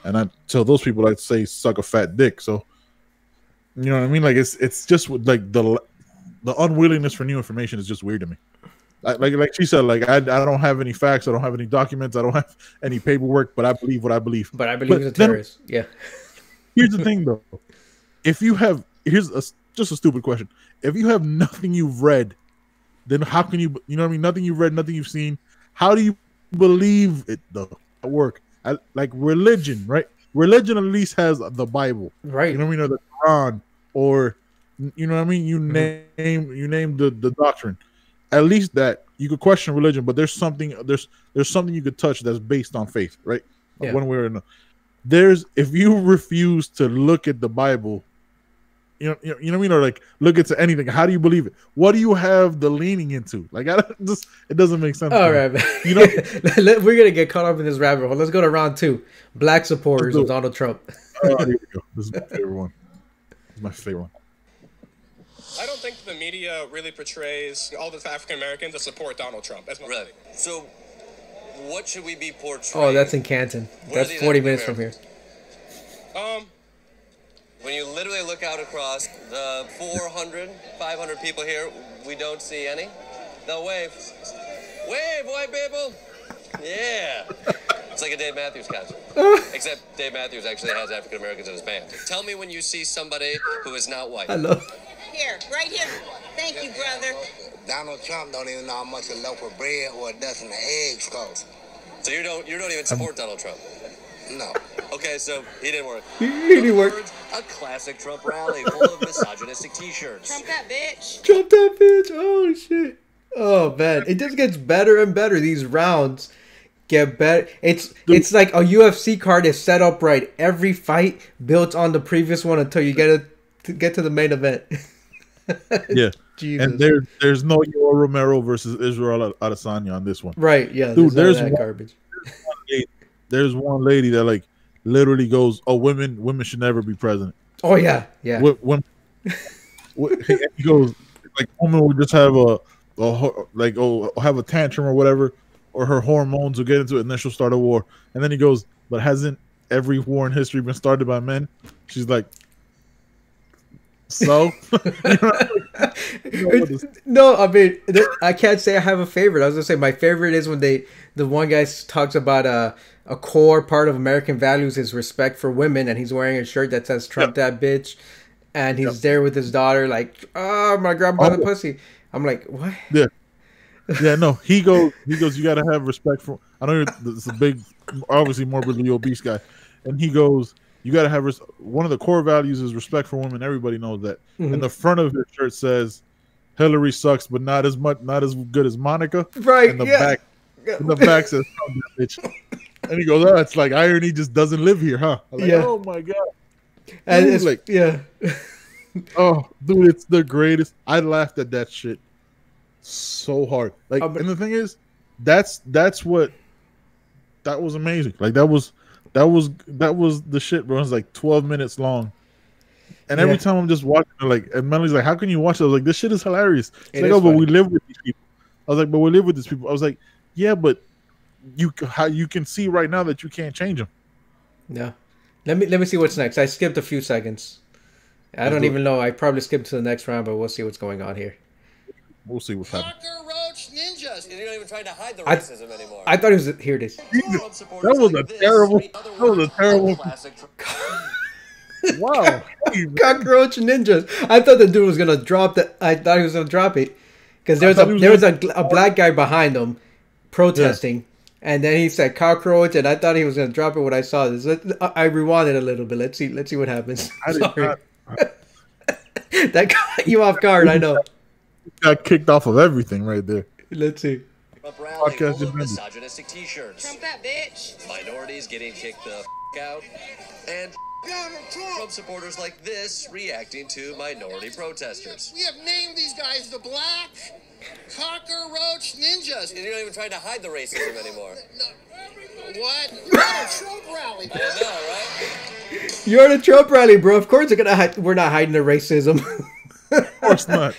And I tell those people, I'd say suck a fat dick. So. You know what I mean? Like it's just like the unwillingness for new information is just weird to me. Like she said, like I don't have any facts, I don't have any documents, I don't have any paperwork, but I believe what I believe. But I believe he's a terrorist. Yeah. Here's the thing, though. If you have, just a stupid question. If you have nothing you've read, then how can you? You know what I mean? Nothing you've read, nothing you've seen. How do you believe it though? At work, like religion, right? Religion at least has the Bible, right? You know what I mean, or the Quran, or you know what I mean. You name the doctrine. At least that you could question religion, but there's something you could touch that's based on faith, right? Like one way or another. If you refuse to look at the Bible, you know what I mean, or like look into anything. How do you believe it? What do you have the leaning into? Like it doesn't make sense. All right, man. You know, we're gonna get caught up in this rabbit hole. Let's go to round 2. Black supporters of Donald Trump. Here we go. This is my favorite one. I don't think the media really portrays all the African Americans that support Donald Trump. That's my opinion. So, what should we be portraying? Oh, that's in Canton. That's 40 minutes from here. When you literally look out across the 400, 500 people here, we don't see any. They'll wave. Wave, white people! Yeah. It's like a Dave Matthews concert. Except Dave Matthews actually has African Americans in his band. Tell me when you see somebody who is not white. I love. Here, right here. Thank you, brother. Donald Trump don't even know how much a loaf of bread or a dozen of eggs cost. So you don't even support Donald Trump? No. Okay, so he didn't work. He didn't work. A classic Trump rally full of misogynistic T-shirts. Trump that bitch. Trump that bitch. Oh shit. Oh man, it just gets better and better. These rounds get better. It's like a UFC card is set up right. Every fight built on the previous one until you get to the main event. Yeah. Jesus. And there's no Yoel Romero versus Israel Adesanya on this one. Right, yeah. Dude, there's that garbage. There's one lady that like literally goes, "Oh, women should never be president." Oh yeah, yeah. When he goes, like, women would just have have a tantrum or whatever, or her hormones will get into it, and then she'll start a war. And then he goes, "But hasn't every war in history been started by men?" She's like, "So?" No, I mean, I can't say I have a favorite. I was gonna say my favorite is when the one guy talks about a core part of American values is respect for women, and he's wearing a shirt that says "Trump that bitch," and he's there with his daughter, like, "Oh, I'm gonna grab by the pussy." I'm like, what? Yeah, yeah. No, he goes. You gotta have respect for. I know it's a big, obviously morbidly obese guy, and he goes, "You gotta have one of the core values is respect for women." Everybody knows that. Mm-hmm. And the front of his shirt says, "Hillary sucks, but not as good as Monica." Right. And the back says, "Oh, bitch." And he goes, "Oh, it's like irony just doesn't live here, huh?" I'm like, Yeah. Oh my god. And Dude, it's like, yeah. oh, dude, it's the greatest. I laughed at that shit so hard. Like, and the thing is, that was amazing. Like that was the shit, bro. It was like 12 minutes long. And every time I'm just watching it, like, and Melanie's like, "How can you watch it?" I was like, "This shit is hilarious." It's like, "Oh, but we live with these people." I was like, "But we live with these people." I was like, "Yeah, but you can see right now that you can't change them." Yeah. Let me see what's next. I skipped a few seconds. I don't even know. I probably skipped to the next round, but we'll see what's going on here. We'll see what's happening. Cockroach ninjas. You're not even trying to hide the racism anymore. I thought it was here. It is. That was a terrible. Wow. Cockroach ninjas. I thought the dude was gonna drop that. I thought he was gonna drop it because there was a black guy behind him protesting, and then he said cockroach, and I thought he was gonna drop it when I saw this. I rewound it a little bit. Let's see what happens. Sorry. That caught you off guard. I know. Got kicked off of everything right there. Let's see. Podcast full of misogynistic T-shirts. Trump that bitch. Minorities getting kicked the out, and Trump supporters like this reacting to minority protesters. We have named these guys the Black Cockroach Ninjas. You're not even trying to hide the racism anymore. What? You're at a Trump rally. I know, right? You're at a Trump rally, bro. Of course we're not hiding the racism. Of course not.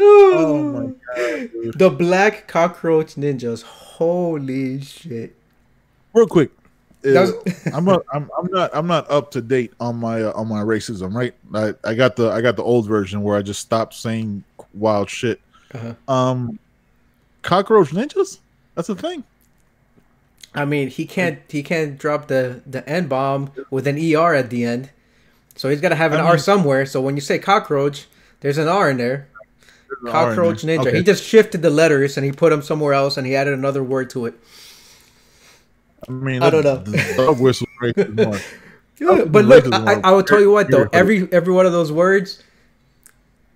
Oh my god, dude. The Black Cockroach Ninjas. Holy shit. Real quick. I'm not up to date on my racism, right? I got the old version where I just stopped saying wild shit. Uh-huh. Cockroach ninjas? That's a thing. I mean, he can't drop the N-bomb with an ER at the end. So he's got to have an R somewhere. So when you say cockroach, there's an R in there. Cockroach ninja. Okay. He just shifted the letters and he put them somewhere else and he added another word to it. I mean, I don't know. Dog whistle racist. Yeah, but look, I will tell you what though. Every one of those words,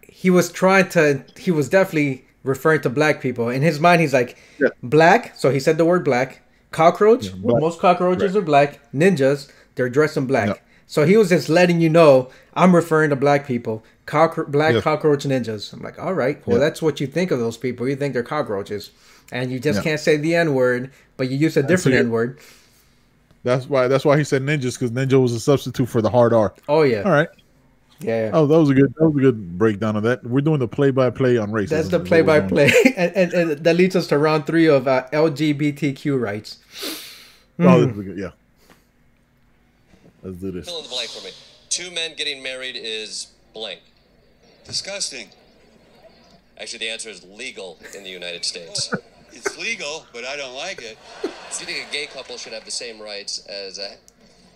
he was definitely referring to black people. In his mind, he's like, black. So he said the word black. Cockroach. Yeah, black. Most cockroaches are black. Ninjas, they're dressed in black. Yeah. So he was just letting you know, I'm referring to black people. Black cockroach ninjas. I'm like, all right, well, that's what you think of those people. You think they're cockroaches. And you just can't say the N-word, but you use a different N-word. That's why he said ninjas, because ninja was a substitute for the hard R. Oh, yeah. All right. Yeah. Oh, that was a good breakdown of that. We're doing the play-by-play on racism. That's the play-by-play. and that leads us to round 3 of LGBTQ rights. Oh, this is good. Yeah. Let's do this. Fill in the blank for me. 2 men getting married is blank. Disgusting. Actually, the answer is legal in the United States. It's legal, but I don't like it. Do you think a gay couple should have the same rights as a...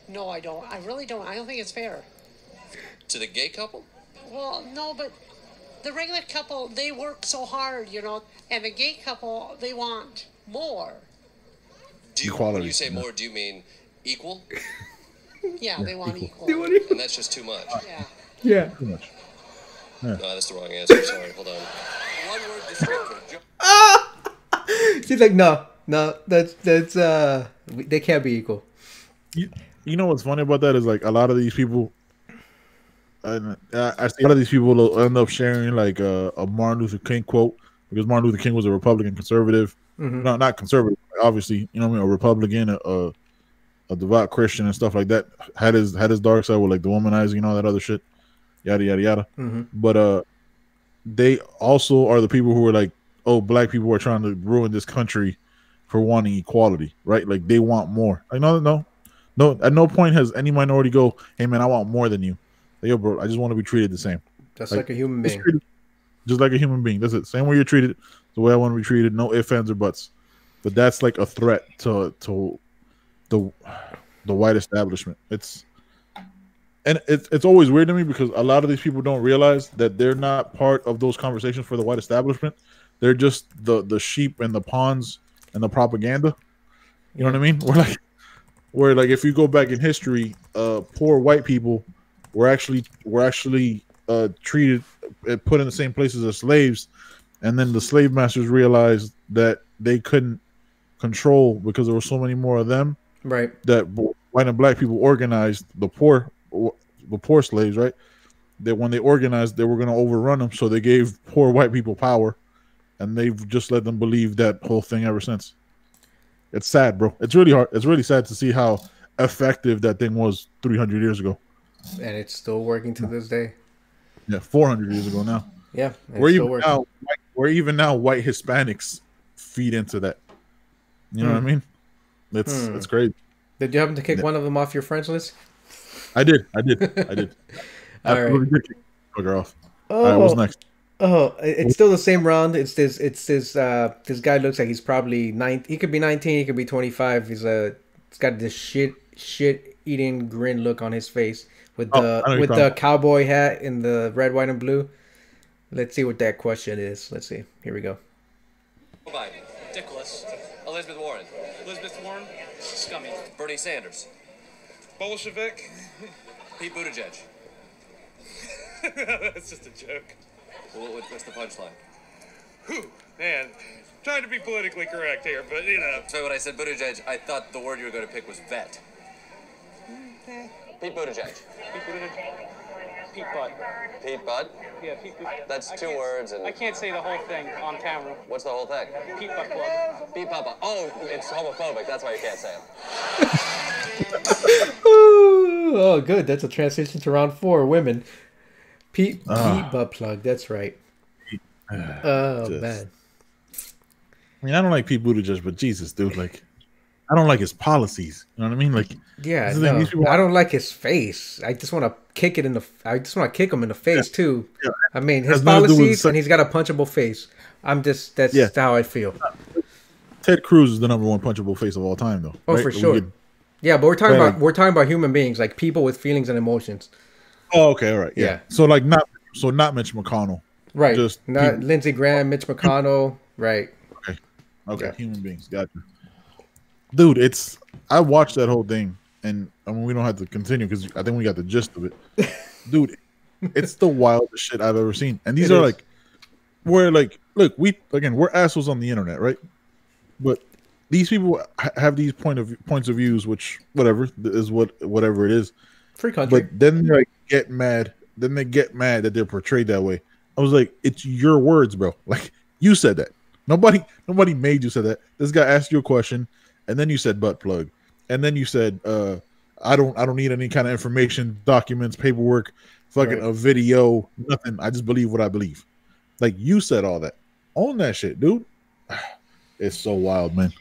No, I don't. I really don't. I don't think it's fair. To the gay couple? Well, no, but the regular couple, they work so hard, you know, and the gay couple, they want more. Equality. When you say more, do you mean equal? Yeah, they want equal. And that's just too much. Yeah. Yeah. Too much. No, that's the wrong answer. Sorry, hold on. One word descriptor. She's like, no, that's they can't be equal. You know what's funny about that is like a lot of these people, and I see a lot of these people will end up sharing like a Martin Luther King quote, because Martin Luther King was a Republican conservative, no, not conservative, obviously, you know what I mean, a Republican, a devout Christian and stuff like that. Had his dark side with like the womanizing and all that other shit, yada yada yada. But they also are the people who are like, oh, black people are trying to ruin this country for wanting equality, right? Like they want more. Like no. At no point has any minority go, hey man, I want more than you. Like, yo, bro, I just want to be treated the same. Just like a human being. Just like a human being. That's it. Same way you're treated, the way I want to be treated. No ifs, ands, or buts. But that's like a threat to the white establishment. It's always weird to me because a lot of these people don't realize that they're not part of those conversations for the white establishment. They're just the sheep and the pawns and the propaganda. You know what I mean? Where like if you go back in history, poor white people were actually treated, put in the same places as slaves, and then the slave masters realized that they couldn't control because there were so many more of them. Right. That white and black people organized the poor slaves. Right. That when they organized, they were going to overrun them, so they gave poor white people power, and they've just let them believe that whole thing ever since. It's sad, bro. It's really hard. It's really sad to see how effective that thing was 300 years ago. And it's still working to this day. Yeah, 400 years ago now. Yeah, where even now white Hispanics feed into that. You know what I mean? It's crazy. Did you happen to kick one of them off your friends list? I did. All right. Took her off. Oh. All right, what's next? Oh, it's still the same round. It's this this guy looks like he's probably 19. He could be 19, he could be 25. He's got this shit eating grin look on his face with the cowboy hat in the red, white, and blue. Let's see what that question is. Let's see. Here we go. Biden. Dickless. Elizabeth Warren. Elizabeth Warren. Scummy. Bernie Sanders. Bolshevik. Pete Buttigieg. That's just a joke. What's the punchline? Whew, man. Trying to be politically correct here, but you know. So when I said Buttigieg, I thought the word you were going to pick was vet. Pete Buttigieg. Pete Buttigieg. Pete Butt. Pete Butt? Yeah, Pete Buttigieg. That's two words and... I can't say the whole thing on camera. What's the whole thing? Pete Butt Plug. Pete Butt Plug. Oh, it's homophobic. That's why you can't say it. Oh, good. That's a transition to round 4. Women. Pete Butt Plug. That's right. Man. I mean, I don't like Pete Buttigieg, but Jesus, dude, like, I don't like his policies. You know what I mean? Like, yeah, no, I don't like his face. I just want to kick it in the. I just want to kick him in the face too. Yeah. I mean, his policies, and he's got a punchable face. That's how I feel. Ted Cruz is the #1 punchable face of all time, though. Oh, right? for sure. Yeah, but we're talking about human beings, like people with feelings and emotions. Oh, okay, all right, yeah. So not Mitch McConnell, right? Just not Lindsey Graham, Mitch McConnell, right? Okay, human beings, gotcha. Dude, I watched that whole thing, and I mean we don't have to continue because I think we got the gist of it. Dude, it's the wildest shit I've ever seen, and these are like, we're assholes on the internet, right? But these people have these points of views, which whatever it is. Free country. But then they get mad. Then they get mad that they're portrayed that way. I was like, it's your words, bro. Like you said that. Nobody made you say that. This guy asked you a question, and then you said butt plug, and then you said, I don't need any kind of information, documents, paperwork, fucking a video, nothing. I just believe what I believe. Like you said all that. Own that shit, dude. It's so wild, man.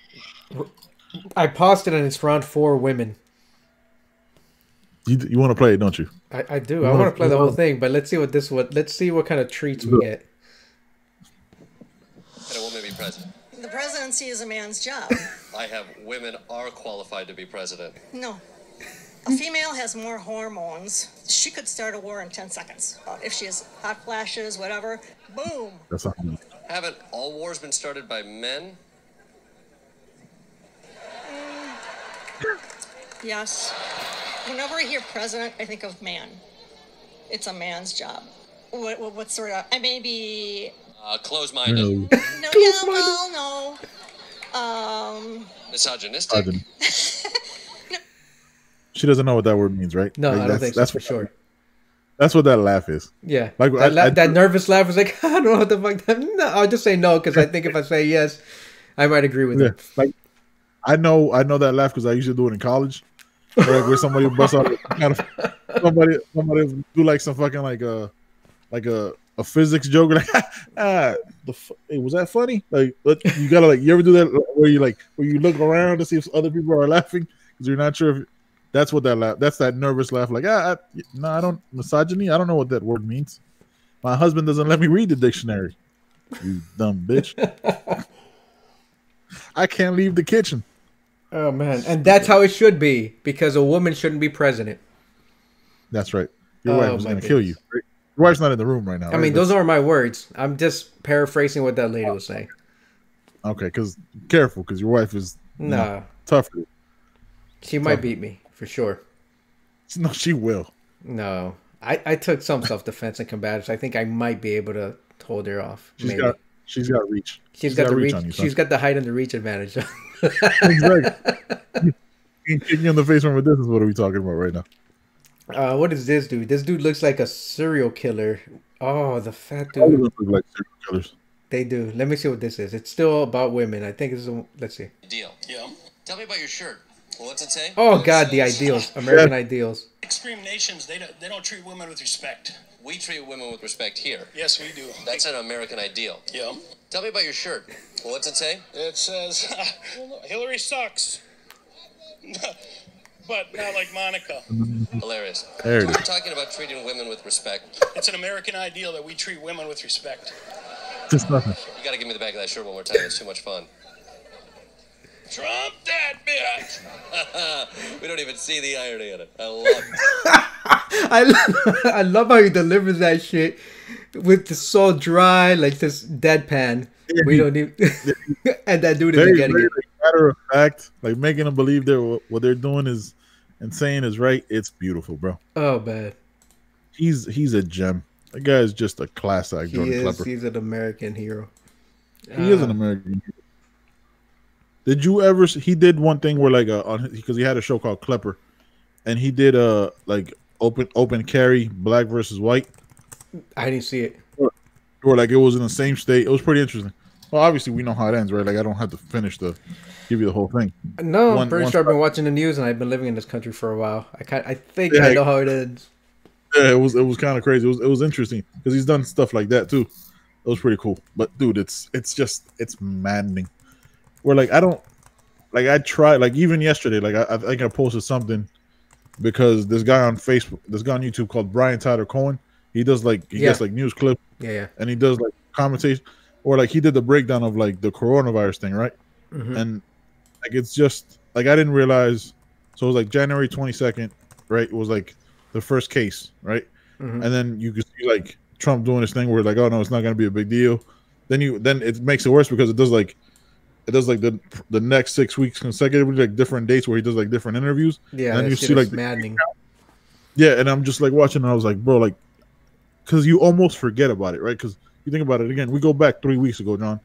I paused it, and it's round 4. Women. You want to play it, don't you? I do. I want to play the whole thing, but let's see let's see what kind of treats we get. Can a woman be president? The president presidency is a man's job. I have women are qualified to be president. No. A female has more hormones. She could start a war in 10 seconds. If she has hot flashes, whatever, boom. That's not me. Haven't all wars been started by men? Yes. Whenever I hear president, I think of man. It's a man's job. What sort of... I may be... Close-minded. No, yeah, well, no. Misogynistic. She doesn't know what that word means, right? No, like, I don't think so, that's for sure. That's what that laugh is. Yeah. Like that nervous laugh is like, I don't know what the fuck that... No, I'll just say no, because I think if I say yes, I might agree with him. Like, I know that laugh because I used to do it in college. Like where somebody busts out kind of somebody do like some fucking like a physics joke, like hey, was that funny? Like you gotta like, you ever do that where you look around to see if other people are laughing because you're not sure if that's what that laugh, that's that nervous laugh, like no, I don't, misogyny, I don't know what that word means. My husband doesn't let me read the dictionary. You dumb bitch. I can't leave the kitchen. Oh man, and that's how it should be, because a woman shouldn't be president. That's right. Your wife is going to kill you. Your wife's not in the room right now. I mean, those aren't my words. I'm just paraphrasing what that lady was saying. Okay, because careful, because your wife is tougher. She might beat me for sure. No, she will. No, I took some self-defense and combatives. I think I might be able to hold her off. She's got reach. She's got the reach. On you, she's got the height and the reach advantage. Exactly. Kicking you in the face from a distance. What are we talking about right now? What is this dude? This dude looks like a serial killer. Oh, the fat dude. All of them look like serial killers. They do. Let me see what this is. It's still about women. I think it's let's see. Deal. Yeah. Tell me about your shirt. What's it say? Oh God, the ideals, American ideals. Extreme nations, they don't treat women with respect. We treat women with respect here. Yes, we do. That's an American ideal. Yeah. Tell me about your shirt. What's it say? It says, Hillary sucks. But not like Monica. Hilarious. There it We're is. talking about treating women with respect. It's an American ideal that we treat women with respect. Just nothing. You gotta give me the back of that shirt one more time. It's too much fun. Trump that bitch! We don't even see the irony in it. I love it. I love how he delivers that shit with the so dry, like this deadpan. Yeah, we don't even. And that dude is getting it. Matter of fact, like making them believe what they're doing is and saying is right. It's beautiful, bro. Oh man, he's a gem. That guy is just a class act. He's an American hero. He is an American hero. Did you ever? He did one thing where like because he had a show called Klepper, and he did like open carry black versus white. I didn't see it. Or like it was in the same state. It was pretty interesting. Well, obviously we know how it ends, right? Like I don't have to give you the whole thing. No, I'm pretty sure I've been watching the news and I've been living in this country for a while. I think I know how it ends. Yeah, it was kind of crazy. It was interesting because he's done stuff like that too. It was pretty cool. But dude, it's maddening. Where like I tried, like even yesterday, like I think I posted something because this guy on YouTube called Brian Tyler Cohen, he does like gets like news clips, and he does like commentation, or like he did the breakdown of like the coronavirus thing, right? Mm-hmm. And like it's just like I didn't realize, so it was like January 22nd, right? It was like the first case, right? Mm-hmm. And then you could see like Trump doing this thing where like, oh no, it's not gonna be a big deal. Then it makes it worse because it does like the next 6 weeks consecutively, like different dates where he does like different interviews. Yeah, and then you see like maddening. Yeah, and I'm just like watching, and I was like, bro, like, because you almost forget about it, right? Because you think about it again. We go back 3 weeks ago, John.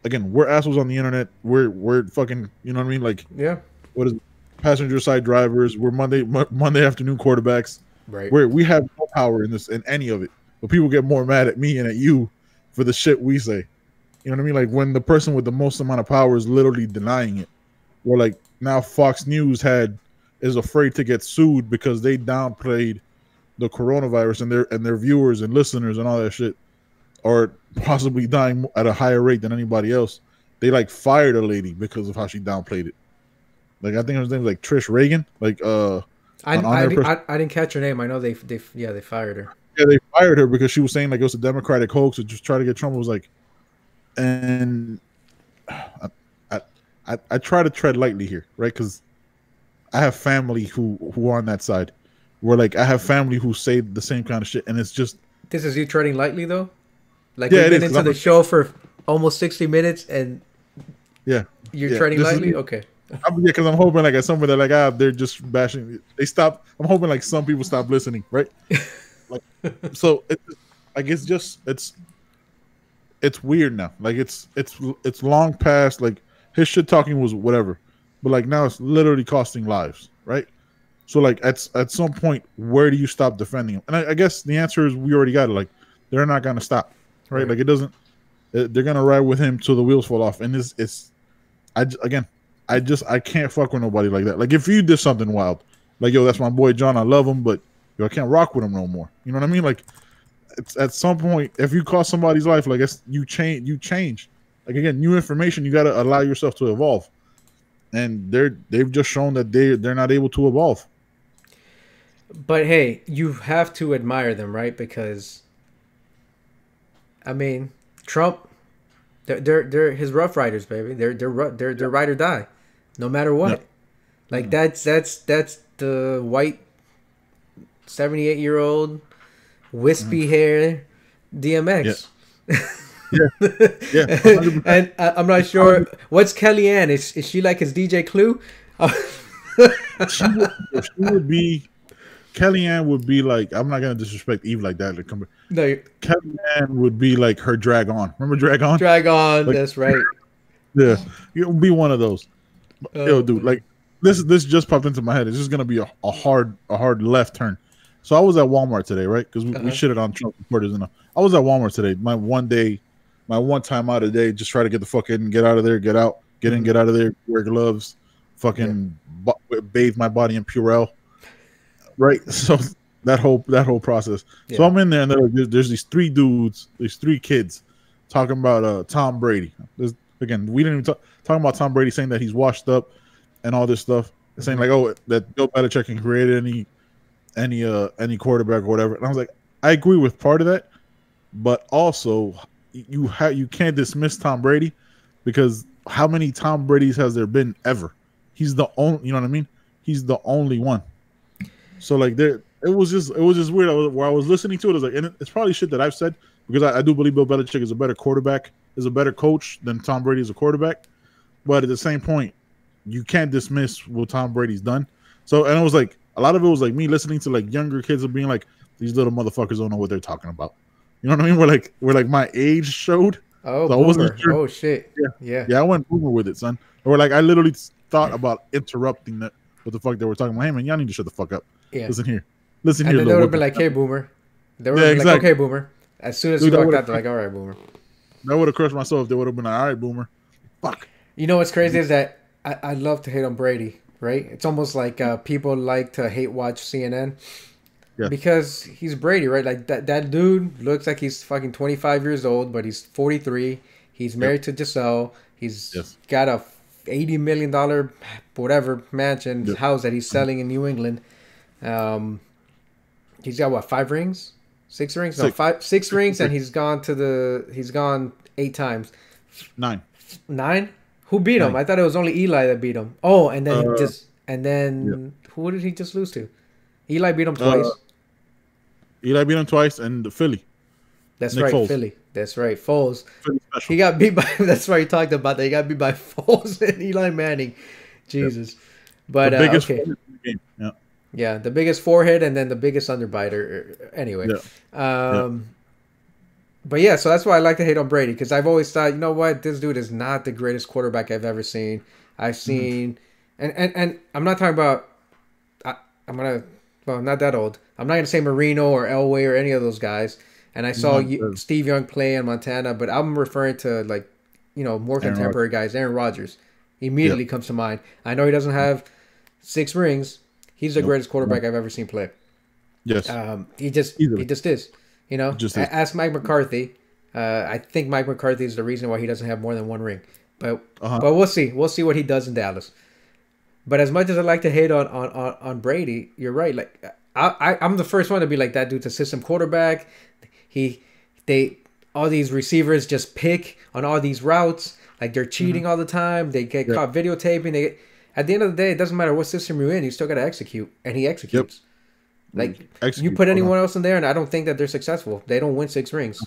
Again, we're assholes on the internet. We're fucking, you know what I mean? Like, yeah. What is passenger side drivers? We're Monday afternoon quarterbacks. Right. We have no power in any of it. But people get more mad at me and at you for the shit we say. You know what I mean? Like when the person with the most amount of power is literally denying it. Or like now Fox News is afraid to get sued because they downplayed the coronavirus and their viewers and listeners and all that shit are possibly dying at a higher rate than anybody else. They like fired a lady because of how she downplayed it. Like I think her name was like Trish Reagan. Like I didn't catch her name. I know they fired her. Yeah, they fired her because she was saying like it was a Democratic hoax to just try to get Trump. It was like, and I try to tread lightly here, right? Because I have family who are on that side. Where like I have family who say the same kind of shit, and it's just. This is you treading lightly though. Like yeah, we've been is, into the show for almost 60 minutes, and yeah, you're treading lightly. Okay. Because I'm hoping like at some point they're like they're just bashing. They stop. I'm hoping like some people stop listening, right? Like so, it's weird now. Like it's long past like his shit talking was whatever, but like now it's literally costing lives, right? So like at some point, where do you stop defending him? And I guess the answer is we already got it. Like they're not gonna stop, right? Like it doesn't. They're gonna ride with him till the wheels fall off, and I can't fuck with nobody like that. Like if you did something wild, like yo, that's my boy John, I love him, but yo, I can't rock with him no more. You know what I mean? Like it's, at some point, if you cost somebody's life, like you change. Like again, new information, you gotta allow yourself to evolve. And they've just shown that they're not able to evolve. But hey, you have to admire them, right? Because I mean, Trump, they're his Rough Riders, baby. They're ride or die, no matter what. Yeah. Like that's the white 78-year-old wispy hair DMX. Yeah. And I'm not sure what's Kellyanne. Is she like his DJ Clue? she would be. Kellyanne would be like, I'm not gonna disrespect Eve like that. Like, no, Kellyanne would be like her Drag On. Remember Drag On? Drag On, like, that's right. Yeah, it would be one of those. Yo, dude, like this just popped into my head. It's just gonna be a hard left turn. So I was at Walmart today, right? Because we shitted on Trump supporters enough. I was at Walmart today. My one time out of the day, just try to get the fuck in, get out of there, get out, get in, get out of there, wear gloves, fucking bathe my body in Purell. Right, so that whole process. Yeah. So I'm in there, and there's these three dudes, these three kids, talking about Tom Brady. Again, we didn't even talking about Tom Brady, saying that he's washed up and all this stuff, saying like, oh, that Bill Belichick can create any quarterback or whatever. And I was like, I agree with part of that, but also you can't dismiss Tom Brady because how many Tom Bradys has there been ever? He's the only, you know what I mean? He's the only one. So like it was just weird. Where I was listening to it, I was like, and it's probably shit that I've said because I do believe Bill Belichick is a better quarterback, is a better coach than Tom Brady is a quarterback. But at the same point, you can't dismiss what Tom Brady's done. So and it was like a lot of it was like me listening to like younger kids of being like, these little motherfuckers don't know what they're talking about. You know what I mean? We're like my age showed. Oh, so I wasn't sure. Oh shit. Yeah. I went boomer with it, son. Or like I literally thought about interrupting that. What the fuck they were talking about? Hey man, y'all need to shut the fuck up. Yeah. Listen here. And then they would have been like, hey, boomer. They would have been like, okay, boomer. As soon as you walked out, they're like, all right, boomer. That would have crushed myself if they would have been like, all right, boomer. Fuck. You know what's crazy is that I love to hate on Brady, right? It's almost like people like to hate watch CNN. Yeah. Because he's Brady, right? Like that dude looks like he's fucking 25 years old, but he's 43. He's married to Giselle. He's got a $80 million whatever mansion house that he's selling in New England. He's got what, 5 rings? 6 rings? No, 6 rings, and he's gone 8 times. 9. 9? Who beat him? I thought it was only Eli that beat him. Oh, and then who did he just lose to? Eli beat him twice. Eli beat him twice, and the Philly. That's Nick right, Foles. Philly. That's right, Foles. He got beat by. That's why he talked about that. He got beat by Foles and Eli Manning. Jesus, but the biggest okay. in the game. Yeah. Yeah, the biggest forehead and then the biggest underbiter. Anyway, but yeah, so that's why I like to hate on Brady because I've always thought, you know what, this dude is not the greatest quarterback I've ever seen. I've seen, and I'm not talking about. Not that old. I'm not gonna say Marino or Elway or any of those guys. And I saw Steve Young play in Montana, but I'm referring to like, more contemporary guys. Aaron Rodgers immediately comes to mind. I know he doesn't have 6 rings. He's the greatest quarterback I've ever seen play. Yes. He just is. Ask Mike McCarthy. I think Mike McCarthy is the reason why he doesn't have more than 1 ring. But we'll see. We'll see what he does in Dallas. But as much as I like to hate on Brady, you're right. Like I'm the first one to be like, that dude's a system quarterback. All these receivers just pick on all these routes. Like they're cheating all the time. They get caught videotaping. At the end of the day, it doesn't matter what system you're in. You still got to execute, and he executes. Like you put anyone else in there, and I don't think that they're successful. They don't win 6 rings.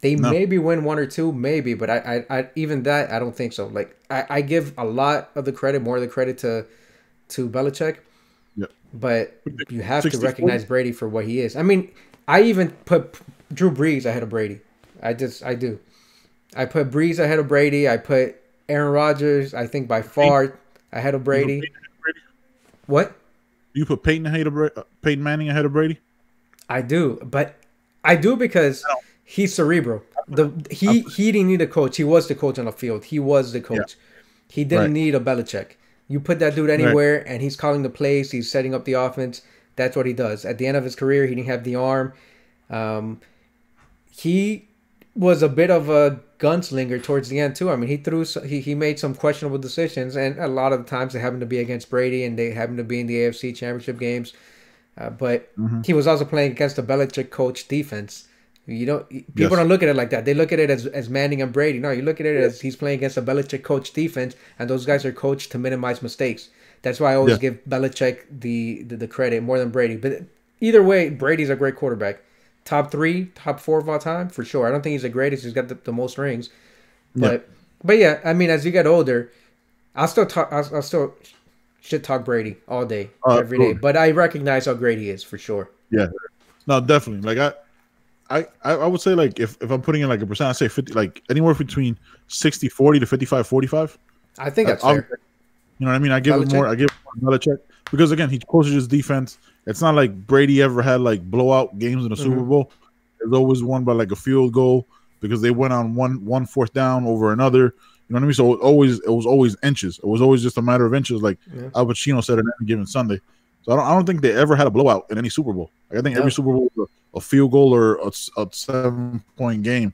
They maybe win 1 or 2, maybe, but I even that I don't think so. Like I give a lot of the credit, more of the credit to Belichick. Yep. But you have to recognize Brady for what he is. I mean, I even put Drew Brees ahead of Brady. I do. I put Brees ahead of Brady. I put Aaron Rodgers, I think by far ahead of Brady. What? You put Peyton Manning ahead of Brady? I do, but I do because he's cerebral. He didn't need a coach. He was the coach on the field. He was the coach. Yeah. He didn't need a Belichick. You put that dude anywhere, and he's calling the plays. He's setting up the offense. That's what he does. At the end of his career, he didn't have the arm. He was a bit of a gunslinger towards the end too. I mean, he made some questionable decisions, and a lot of the times they happened to be against Brady, and they happened to be in the AFC Championship games. But he was also playing against the Belichick coach defense. People don't look at it like that. They look at it as Manning and Brady. No, you look at it as he's playing against a Belichick coach defense, and those guys are coached to minimize mistakes. That's why I always give Belichick the credit more than Brady. But either way, Brady's a great quarterback. Top 3, top 4 of all time for sure. I don't think he's the greatest. He's got the most rings. But yeah, I mean, as you get older, I'll still shit talk Brady all day, every day. But I recognize how great he is for sure. Yeah, no, definitely. Like I would say, like if I'm putting in like a percent, I'd say 50, like anywhere between 60-40 to 55-45. I think that's fair. You know what I mean? I give him more. I give him another check because again, he coaches his defense. It's not like Brady ever had like blowout games in the Super Bowl. There's always won by like a field goal because they went on one fourth down over another. You know what I mean? So it was always inches. It was always just a matter of inches, like Al Pacino said on any given Sunday. So I don't think they ever had a blowout in any Super Bowl. Like, I think every Super Bowl was a field goal or a 7-point game.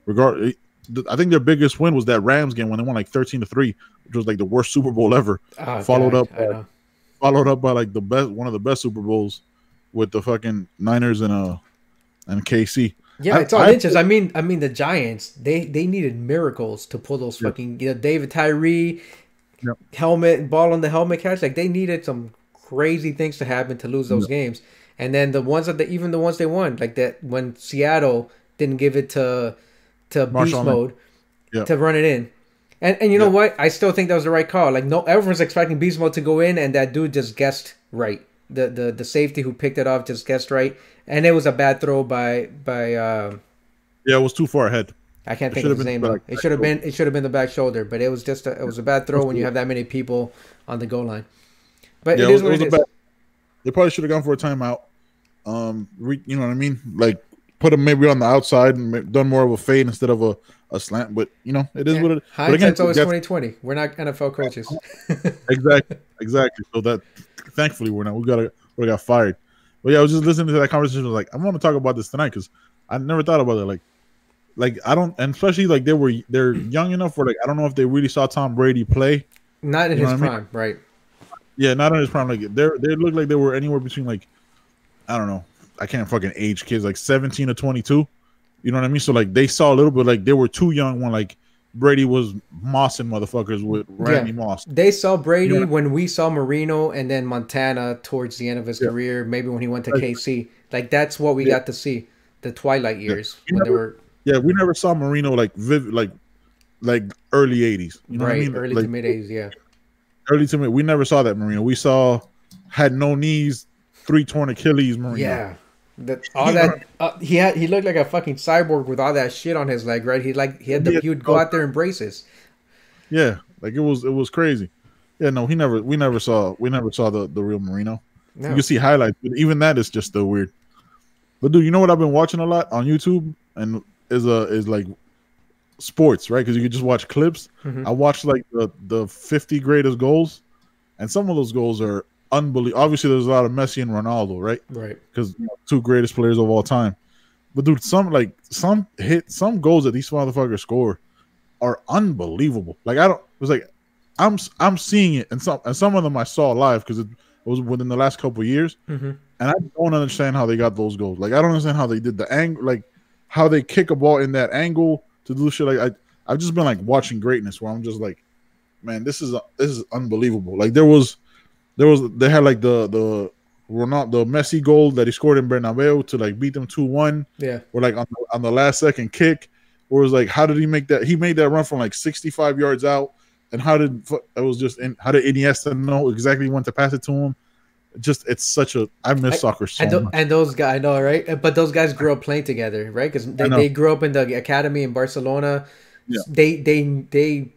I think their biggest win was that Rams game when they won like 13-3, which was like the worst Super Bowl ever. Followed up by like one of the best Super Bowls with the fucking Niners and KC. Yeah, it's all inches. I mean the Giants, they needed miracles to pull those fucking David Tyree helmet, ball on the helmet catch. Like they needed some crazy things to happen to lose those games. And then the ones even the ones they won, like that when Seattle didn't give it to Beast Mode to run it in. And you know what? I still think that was the right call. Like everyone's expecting Beast Mode to go in, and that dude just guessed right. The safety who picked it off just guessed right, and it was a bad throw by it was too far ahead. I can't think of his name. It should have been the back shoulder, but it was just it was a bad throw when you have that many people on the goal line. But it is what it is. They probably should have gone for a timeout. You know what I mean? Like put him maybe on the outside and done more of a fade instead of a slant. But you know, it is what it is. Hindsight's always 20/20. We're not NFL coaches. Exactly. So that thankfully we got fired. But yeah, I was just listening to that conversation. I was like, I'm going to talk about this tonight because I never thought about it. Like I don't, and especially like they're young enough where like I don't know if they really saw Tom Brady play. Not in his prime, right? Yeah, not in his prime. Like they looked like they were anywhere between like, I don't know, I can't fucking age kids, like 17 to 22. You know what I mean? So like they saw a little bit, like they were too young when like Brady was mossing motherfuckers with Randy Moss. They saw Brady when we saw Marino and then Montana towards the end of his career, maybe when he went to KC. Like that's what we got to see, the twilight years when they were. Yeah, we never saw Marino like early 80s. You know what I mean? Early to mid 80s, yeah. Early to mid. We never saw that Marino. We had no knees, 3 torn Achilles Marino. Yeah. He looked like a fucking cyborg with all that shit on his leg, right? He would go out there in braces. Yeah, like it was crazy. Yeah, no, we never saw the real Marino. No. You can see highlights, but even that is just still weird. But dude, you know what I've been watching a lot on YouTube and is like sports, right? Because you can just watch clips. I watched like the 50 greatest goals, and some of those goals are unbelievable. Obviously, there's a lot of Messi and Ronaldo, right? Right. Because 2 greatest players of all time. But dude, some goals that these motherfuckers score are unbelievable. Like I'm seeing it, and some of them I saw live because it was within the last couple of years, and I don't understand how they got those goals. Like I don't understand how they did the angle, like how they kick a ball in that angle to do shit. Like I've just been like watching greatness where I'm just like, man, this is unbelievable. Like they had like the Ronaldo, the Messi goal that he scored in Bernabeu to like beat them 2-1. Yeah. Or like on the last second kick, or it was like, how did he make that? He made that run from like 65 yards out, and how did Iniesta know exactly when to pass it to him? Just I miss soccer so much. And those guys, I know, right? But those guys grew up playing together, right? Because they grew up in the academy in Barcelona. Yeah. They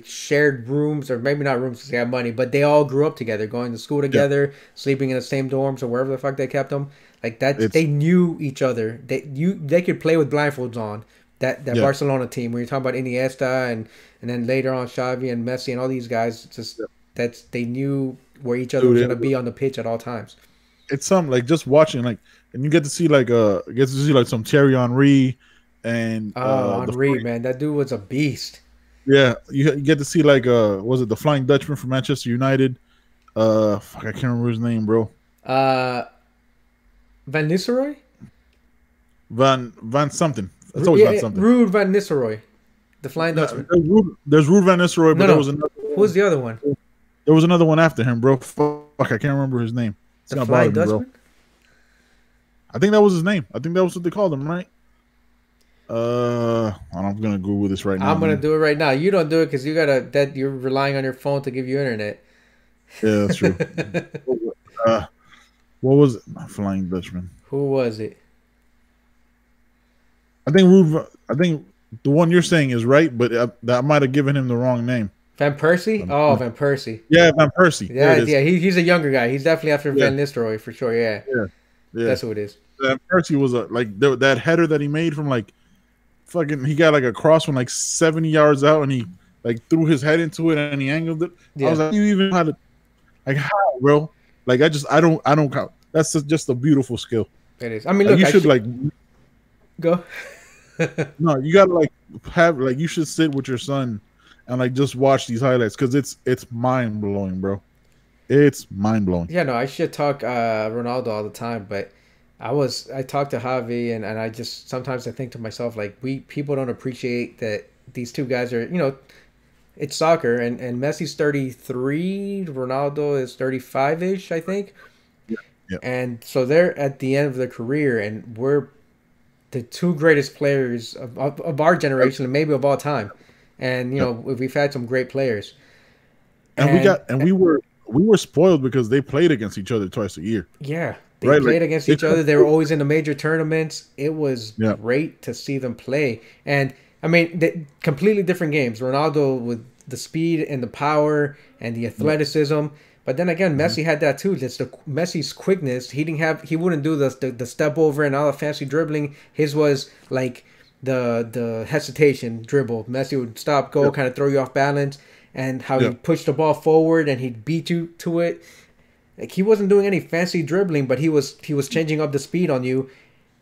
shared rooms, or maybe not rooms because they had money, but they all grew up together, going to school together, sleeping in the same dorms or wherever the fuck they kept them. Like that, they knew each other. They could play with blindfolds on. That Barcelona team, when you're talking about Iniesta and then later on Xavi and Messi and all these guys, they knew where each other was gonna be on the pitch at all times. It's something like just watching, like, and you get to see some Thierry Henry and Henry, man, that dude was a beast. Yeah, you get to see like was it the Flying Dutchman from Manchester United? I can't remember his name, bro. Van Nistelrooy? Van something. It's always Van something. Ruud Van Nistelrooy, the Flying Dutchman. There's Ruud Van Nistelrooy, but there was another. Who's the other one? There was another one after him, bro. Fuck, I can't remember his name. It's the Flying Dutchman. I think that was his name. I think that was what they called him, right? I'm gonna Google this right now. I'm gonna do it right now. You don't do it because you're relying on your phone to give you internet. Yeah, that's true. What was it? Flying Dutchman. Who was it? I think the one you're saying is right, but I might have given him the wrong name. Van Persie? Oh, Van Persie. Yeah, Van Persie. Yeah, he's a younger guy. He's definitely after Van Nistelrooy for sure. Yeah. That's who it is. Van Persie was that header that he made from like fucking. He got like a cross from like 70 yards out, and he like threw his head into it and he angled it. Yeah. I was like, you even had to, like, how, bro? Like, I don't count. That's just a beautiful skill. It is. I mean, look, you should like go. No, you gotta like have like you should sit with your son and like just watch these highlights because it's mind blowing, bro. It's mind blowing. Yeah, no, I should talk Ronaldo all the time, but I talked to Javi and I just sometimes I think to myself like people don't appreciate that these two guys are, you know, it's soccer and Messi's 33, Ronaldo is 35-ish, I think. Yeah. And so they're at the end of their career and we're the two greatest players of our generation and maybe of all time. And you know, we've had some great players. And we were spoiled because they played against each other twice a year. Yeah. They played against each other. They were always in the major tournaments. It was great to see them play. And I mean, completely different games. Ronaldo with the speed and the power and the athleticism. But then again, Messi had that too. Just Messi's quickness. He wouldn't do the step over and all the fancy dribbling. His was like the hesitation dribble. Messi would stop, go, kind of throw you off balance, and how he pushed the ball forward and he'd beat you to it. Like he wasn't doing any fancy dribbling, but he was changing up the speed on you,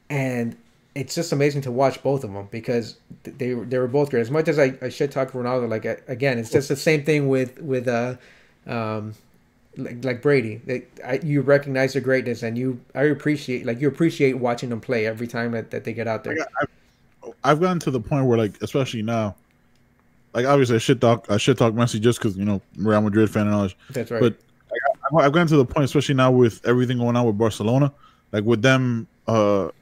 and it's just amazing to watch both of them because they were both great. As much as I should talk Ronaldo, like again, it's just the same thing with like Brady. You recognize their greatness and you appreciate watching them play every time that they get out there. I've gotten to the point where like especially now, like obviously I should talk Messi just because you know Real Madrid fan and all that. That's right. But I've gotten to the point, especially now with everything going on with Barcelona, like with them, with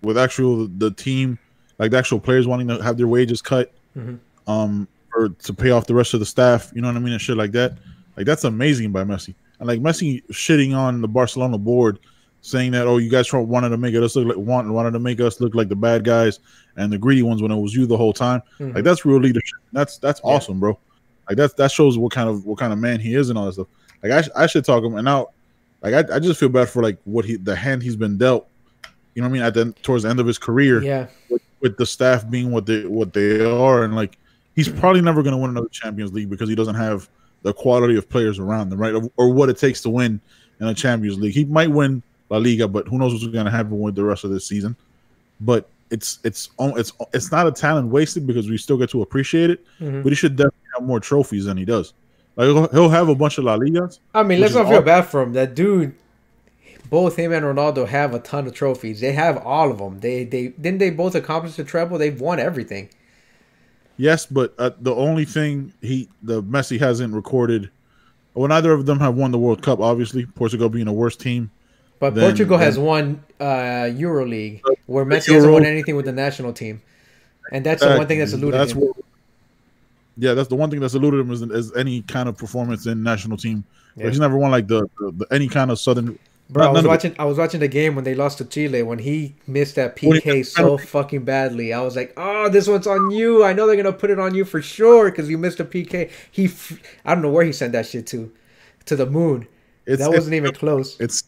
the team, like the actual players wanting to have their wages cut, or to pay off the rest of the staff, you know what I mean, and shit like that. Like that's amazing by Messi, and like Messi shitting on the Barcelona board, saying that you guys wanted to make us look like the bad guys and the greedy ones when it was you the whole time. Like that's real leadership. That's awesome, bro. Like that shows what kind of man he is and all that stuff. Like I should talk him, and now, like I just feel bad for like the hand he's been dealt. You know what I mean? Towards the end of his career, with the staff being what they are, and like he's probably never going to win another Champions League because he doesn't have the quality of players around him, right? Or what it takes to win in a Champions League. He might win La Liga, but who knows what's going to happen with the rest of this season? But it's not a talent wasted because we still get to appreciate it. But he should definitely have more trophies than he does. Like he'll have a bunch of La Ligas. I mean, let's not feel bad for him. That dude, both him and Ronaldo have a ton of trophies. They have all of them. They both accomplish the treble. They've won everything. Yes, but the only thing the Messi hasn't recorded. Well, neither of them have won the World Cup. Obviously, Portugal being a worse team. But Portugal has won EuroLeague, where Messi hasn't won anything with the national team, and that's the one thing that's eluded him. That's the one thing that's eluded him is any kind of performance in national team. Yeah. He's never won like the any kind of southern. Bro, I was watching the game when they lost to Chile when he missed that PK so fucking badly. I was like, oh, this one's on you. I know they're gonna put it on you for sure because you missed a PK. I don't know where he sent that shit to the moon. That wasn't even close. It's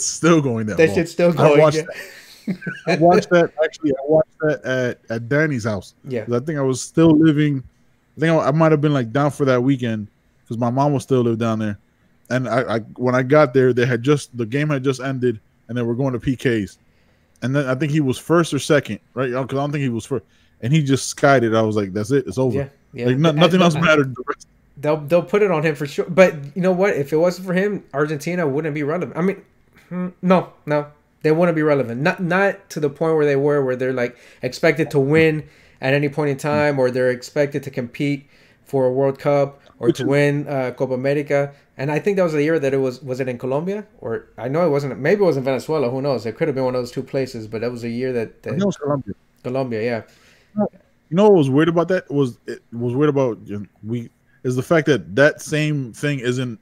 still going that. That shit's still going. I watched that. Actually, I watched that at Danny's house. Yeah, I think I was still living. I think I might have been like down for that weekend because my mom was still live down there. And I when I got there, the game had just ended, and they were going to PKs. And then I think he was first or second, right? Because I don't think he was first. And he just skied it. I was like, "That's it. It's over." Yeah. Like, nothing else mattered. They'll put it on him for sure. But you know what? If it wasn't for him, Argentina wouldn't be relevant. I mean, no, they wouldn't be relevant. Not to the point where they were, where they're like expected to win at any point in time, or they're expected to compete for a World Cup or to win Copa America. And I think that was the year that it was it in Colombia? Or I know it wasn't. Maybe it was in Venezuela. Who knows? It could have been one of those two places, but that was a year that I know it was Colombia. Colombia, yeah. You know what was weird about that? It was weird about is the fact that same thing isn't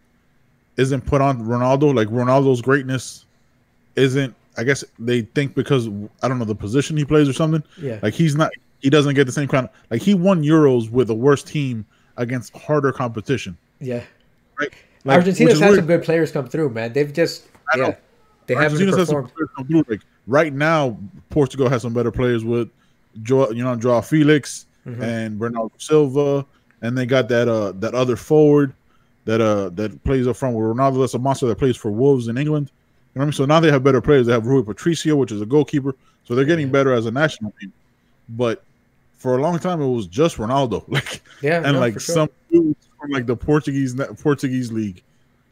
put on Ronaldo. Like Ronaldo's greatness isn't. I guess they think because I don't know the position he plays or something. Yeah. Like he doesn't get the same kind of like he won Euros with a worse team against harder competition. Yeah. Right. Like, Argentina's had some good players come through, man. They've just they haven't performed. Like right now, Portugal has some better players with Joao Felix and Bernardo Silva, and they got that other forward that plays up front with Ronaldo. That's a monster that plays for Wolves in England. You know what I mean? So now they have better players. They have Rui Patricio, which is a goalkeeper. So they're getting better as a national team. But for a long time, it was just Ronaldo. Some dudes from like the Portuguese league.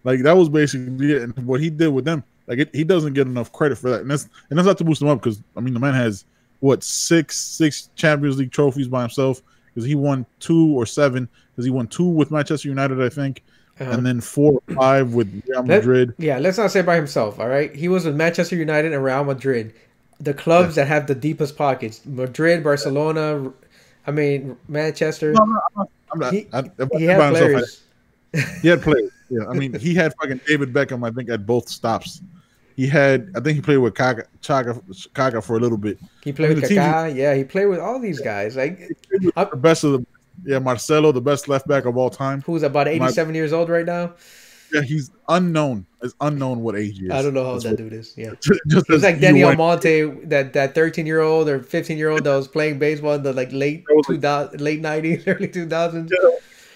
Like that was basically it. And what he did with them, like he doesn't get enough credit for that. And that's not to boost him up because I mean the man has six Champions League trophies by himself because he won 2 or 7 because he won 2 with Manchester United, I think. And then 4 or 5 with Real Madrid. Let's not say by himself, all right? He was with Manchester United and Real Madrid. The clubs that have the deepest pockets. Madrid, Barcelona, Manchester. No, I'm not. He had players. He had players. Yeah, I mean, he had fucking David Beckham, I think, at both stops. I think he played with Kaká for a little bit. He played with Kaká. Yeah, he played with all these guys. Like the best of the. Yeah, Marcelo, the best left back of all time. Who's about 87 years old right now? Yeah, he's unknown. It's unknown what age he is. I don't know how that dude is. Yeah, he's like Danny Almonte, that 13-year-old or 15-year-old that was playing baseball in the like late 90s, early 2000s.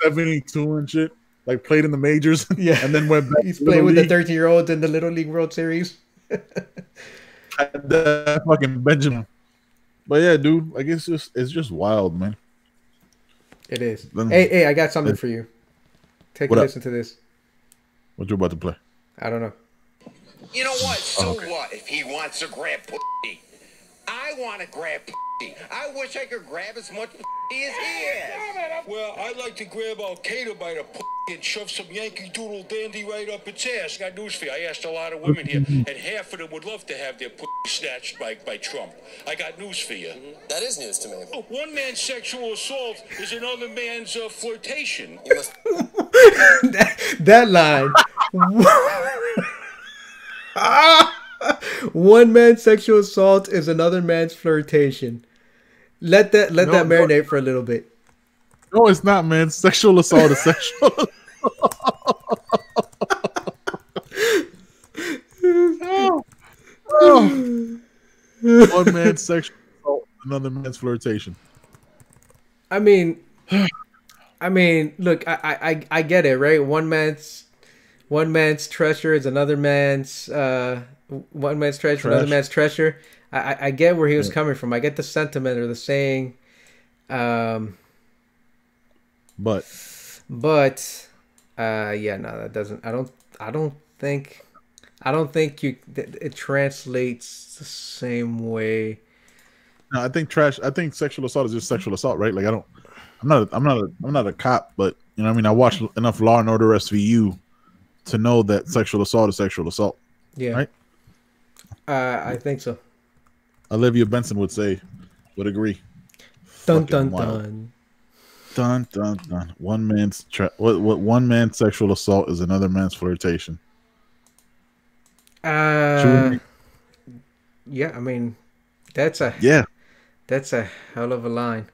72 and shit. Like played in the majors. Yeah, and then went back. He's playing with the 13-year-olds in the Little League World Series. That fucking Benjamin. But yeah, dude, like it's just wild, man. It is. Hey, I got something for you. Take a listen to this. What you about to play? I don't know. You know what? So what if he wants to grab pussy? I want to grab pussy. I wish I could grab as much pussy as he is. Well, I'd like to grab Al-Qaeda by the pussy and shove some Yankee Doodle dandy right up its ass. Got news for you. I asked a lot of women here, and half of them would love to have their pussy snatched by Trump. I got news for you. That is news to me. Oh, one man's sexual assault is another man's flirtation. You must... that line. One man's sexual assault is another man's flirtation. Let that marinate for a little bit. No, it's not, man. Sexual assault is sexual. One man's sexual assault, another man's flirtation. I mean, look, I get it, right? One man's treasure is another man's one man's treasure, another man's treasure. I get where he was coming from. I get the sentiment or the saying. But that doesn't. I don't think it translates the same way No, I think trash. I think sexual assault is just sexual assault, right? Like I'm not a cop, but you know, what I mean, I watch enough Law and Order SVU to know that sexual assault is sexual assault. Yeah. Right. I think so. Olivia Benson would agree. Dun Fucking dun wild. dun. Dun dun dun. One man's what one man's sexual assault is another man's flirtation. Yeah, I mean, that's a hell of a line.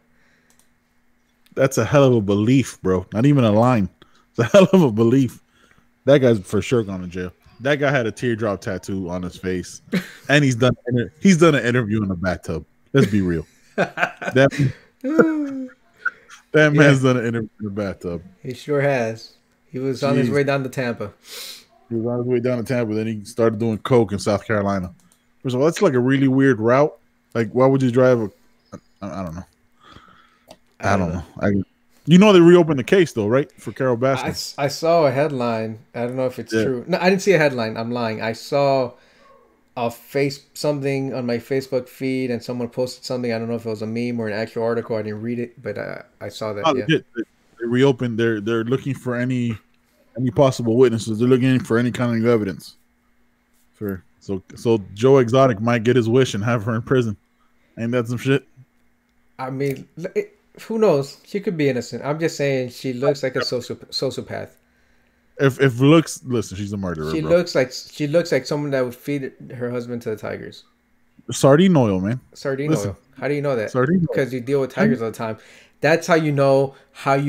That's a hell of a belief, bro. Not even a line. It's a hell of a belief. That guy's for sure going to jail. That guy had a teardrop tattoo on his face, and he's done an interview in a bathtub. Let's be real. That man's done an interview in a bathtub. He sure has. He was on his way down to Tampa. He was on his way down to Tampa, then he started doing coke in South Carolina. First of all, that's like a really weird route. Like, why would you drive I don't know. I don't know. You know they reopened the case though, right? For Carol Baskin. I saw a headline. I don't know if it's true. No, I didn't see a headline. I'm lying. I saw something on my Facebook feed, and someone posted something. I don't know if it was a meme or an actual article. I didn't read it, but I saw that. They reopened. They're looking for any possible witnesses. They're looking for any kind of evidence. So Joe Exotic might get his wish and have her in prison. Ain't that some shit? I mean, who knows? She could be innocent. I'm just saying she looks like a sociopath. If looks, listen, she's a murderer. She looks like someone that would feed her husband to the tigers. Sardine oil, man. Sardine oil. How do you know that? Sardine oil. Because you deal with tigers all the time. That's how you know if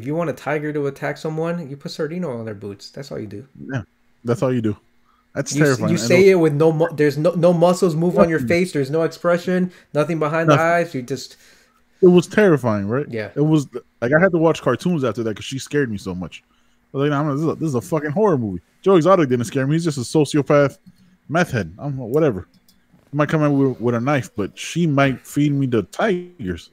you want a tiger to attack someone, you put sardine oil on their boots. That's all you do. Yeah, that's all you do. That's terrifying. You say it with there's no muscles move on your face. There's no expression, nothing behind the eyes. You just. It was terrifying, right? Yeah. It was like I had to watch cartoons after that because she scared me so much. I was like, this is a fucking horror movie. Joe Exotic didn't scare me. He's just a sociopath, meth head. I'm whatever. He might come in with a knife, but she might feed me to tigers.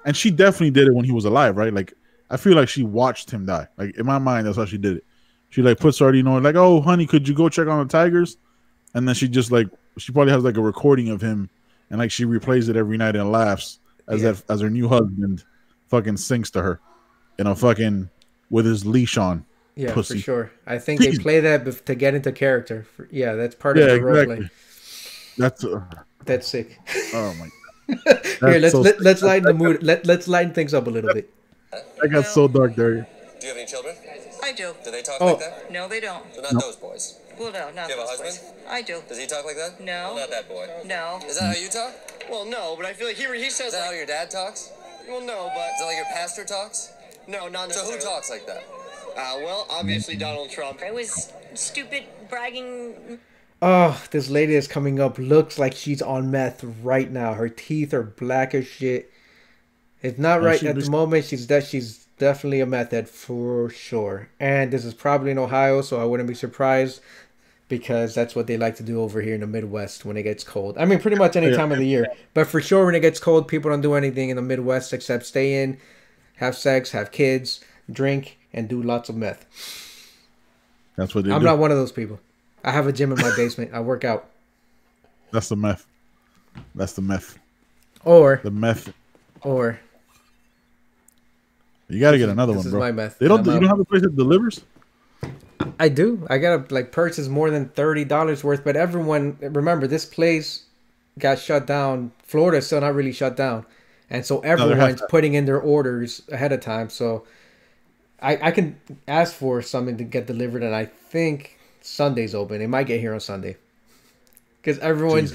And she definitely did it when he was alive, right? Like I feel like she watched him die. Like in my mind, that's how she did it. She like put sardine on, like, oh honey, could you go check on the tigers? And then she just like she probably has like a recording of him, and like she replays it every night and laughs as her new husband fucking sings to her, fucking with his leash on. Yeah, pussy. For sure. I think they play that to get into character. That's part of the roleplay. That's sick. Oh my god. Here, let's lighten the mood. Let's lighten things up a little bit. I got so dark there. Do you have any children? I do. Do they talk like that? No, they don't. So not those boys. Well, no, not Do you have a those husband? boys. I do. Does he talk like that? No. Well, not that boy. No. Is that how you talk? Well, no, but I feel like he says Is that how your dad talks? Well, no, but Is that like your pastor talks? no, not So necessarily. who talks like that? Well, obviously Donald Trump. It was stupid bragging. Oh, this lady that's coming up looks like she's on meth right now. Her teeth are black as shit. It's not right at the moment. She's definitely a meth head for sure. And this is probably in Ohio, so I wouldn't be surprised because that's what they like to do over here in the Midwest when it gets cold. I mean, pretty much any time of the year. But for sure, when it gets cold, people don't do anything in the Midwest except stay in, have sex, have kids, drink, and do lots of meth. That's what they do. I'm not one of those people. I have a gym in my basement. I work out. That's the meth. That's the meth. Or the meth. Or you got to get another one, bro. This is my meth. You don't have a place that delivers? I do. I gotta purchase more than $30 worth. But everyone, remember, this place got shut down. Florida's still not really shut down, and so everyone's putting in their orders ahead of time. So I can ask for something to get delivered, and I think Sunday's open. It might get here on Sunday because everyone's.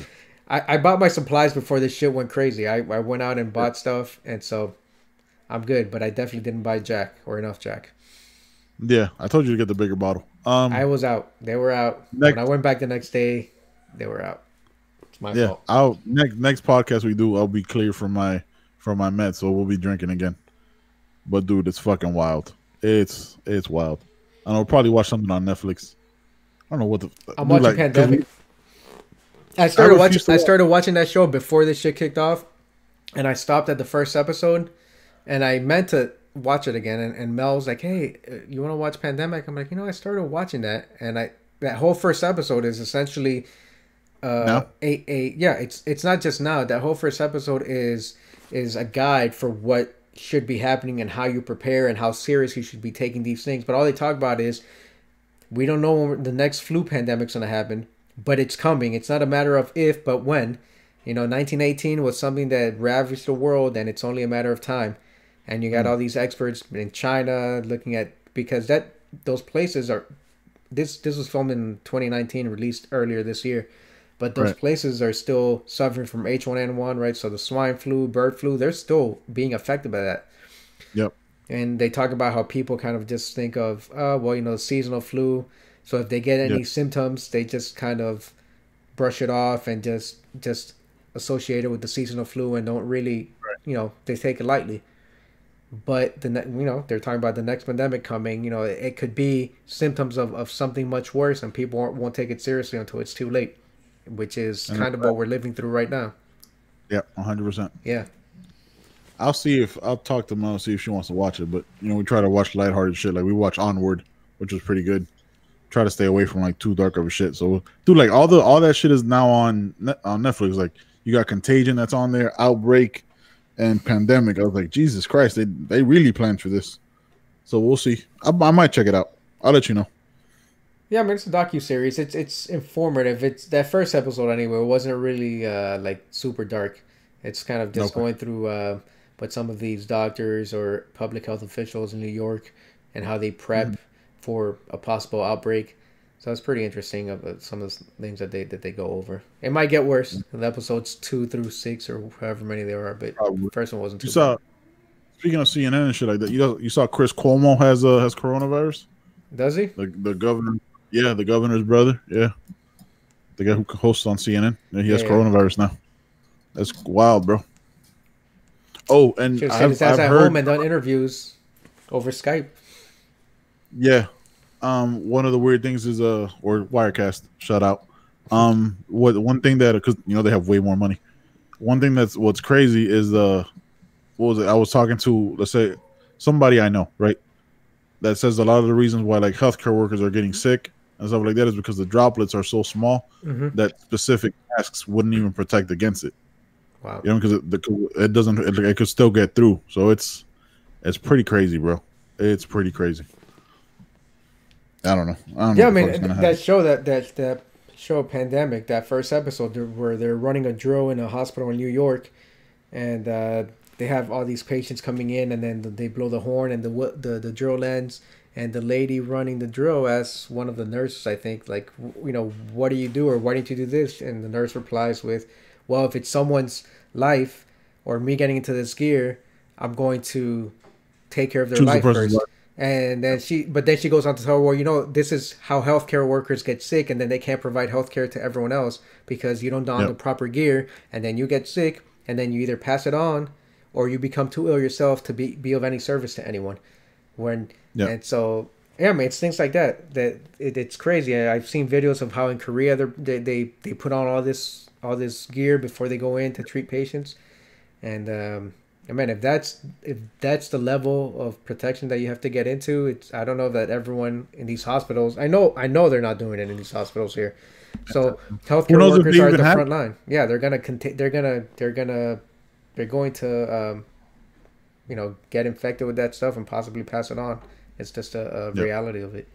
I bought my supplies before this shit went crazy. I went out and bought stuff, and so I'm good. But I definitely didn't buy Jack or enough Jack. Yeah, I told you to get the bigger bottle. I was out. They were out. When I went back the next day, they were out. It's my fault. Next podcast we do, I'll be clear from my meds, so we'll be drinking again. But dude, it's fucking wild. It's wild. And I'll probably watch something on Netflix. I don't know what the. I'm watching Pandemic. I started watching that show before this shit kicked off, and I stopped at the first episode, and I meant to watch it again, and Mel's like, hey, you want to watch Pandemic? I'm like, I started watching that, and that whole first episode is essentially Now? It's not just now. That whole first episode is a guide for what should be happening and how you prepare and how serious you should be taking these things. But all they talk about is we don't know when the next flu pandemic's going to happen, but it's coming. It's not a matter of if, but when. 1918 was something that ravaged the world, and it's only a matter of time. And you got all these experts in China looking at, because those places are, this was filmed in 2019, released earlier this year, but those places are still suffering from H1N1, right? So the swine flu, bird flu, they're still being affected by that. Yep. And they talk about how people kind of just think of, seasonal flu. So if they get any symptoms, they just kind of brush it off and just associate it with the seasonal flu and don't really, they take it lightly. But they're talking about the next pandemic coming. It could be symptoms of something much worse, and people won't take it seriously until it's too late, which is kind of what we're living through right now. Yeah, 100%. Yeah. I'll talk to Mo, see if she wants to watch it. But we try to watch lighthearted shit. Like we watch Onward, which was pretty good. Try to stay away from like too dark of a shit. So, dude, like all that shit is now on Netflix. Like you got Contagion that's on there, Outbreak, and Pandemic. I was like, Jesus Christ, they really planned for this. So we'll see. I might check it out. I'll let you know. Yeah, I mean, it's a docuseries. It's informative. It's that first episode anyway. It wasn't really like super dark. It's kind of just going through what some of these doctors or public health officials in New York and how they prep for a possible outbreak. So it's pretty interesting of some of the things that they go over. It might get worse in the episodes 2 through 6 or however many there are, but the first one wasn't too bad. Speaking of CNN and shit like that, you saw Chris Cuomo has coronavirus? Does he? The governor, the governor's brother, the guy who hosts on CNN, he has coronavirus now. That's wild, bro. Oh, and I've heard at home and done interviews over Skype. Yeah. One of the weird things is or Wirecast, shout out. One thing that, because they have way more money. One thing what's crazy is what was it? I was talking to, let's say, somebody I know, right? That says a lot of the reasons why like healthcare workers are getting sick and stuff like that is because the droplets are so small that specific masks wouldn't even protect against it. Wow. Because it doesn't, it could still get through. So it's pretty crazy, bro. It's pretty crazy. I don't know. I mean, that show Pandemic, that first episode where they're running a drill in a hospital in New York, and they have all these patients coming in, and then they blow the horn, and the drill ends, and the lady running the drill asks one of the nurses, I think, like, what do you do, or why didn't you do this? And the nurse replies with, well, if it's someone's life or me getting into this gear, I'm going to take care of their life first. And then she goes on to tell her, well, this is how healthcare workers get sick, and then they can't provide healthcare to everyone else because you don't don the proper gear, and then you get sick, and then you either pass it on or you become too ill yourself to be of any service to anyone. And so, I mean, it's things like that it's crazy. I've seen videos of how in Korea they put on all this gear before they go in to treat patients, and I mean, if that's the level of protection that you have to get into, I don't know that everyone in these hospitals. I know they're not doing it in these hospitals here. So healthcare workers are at the front line. Yeah, they're going to get infected with that stuff and possibly pass it on. It's just a reality of it.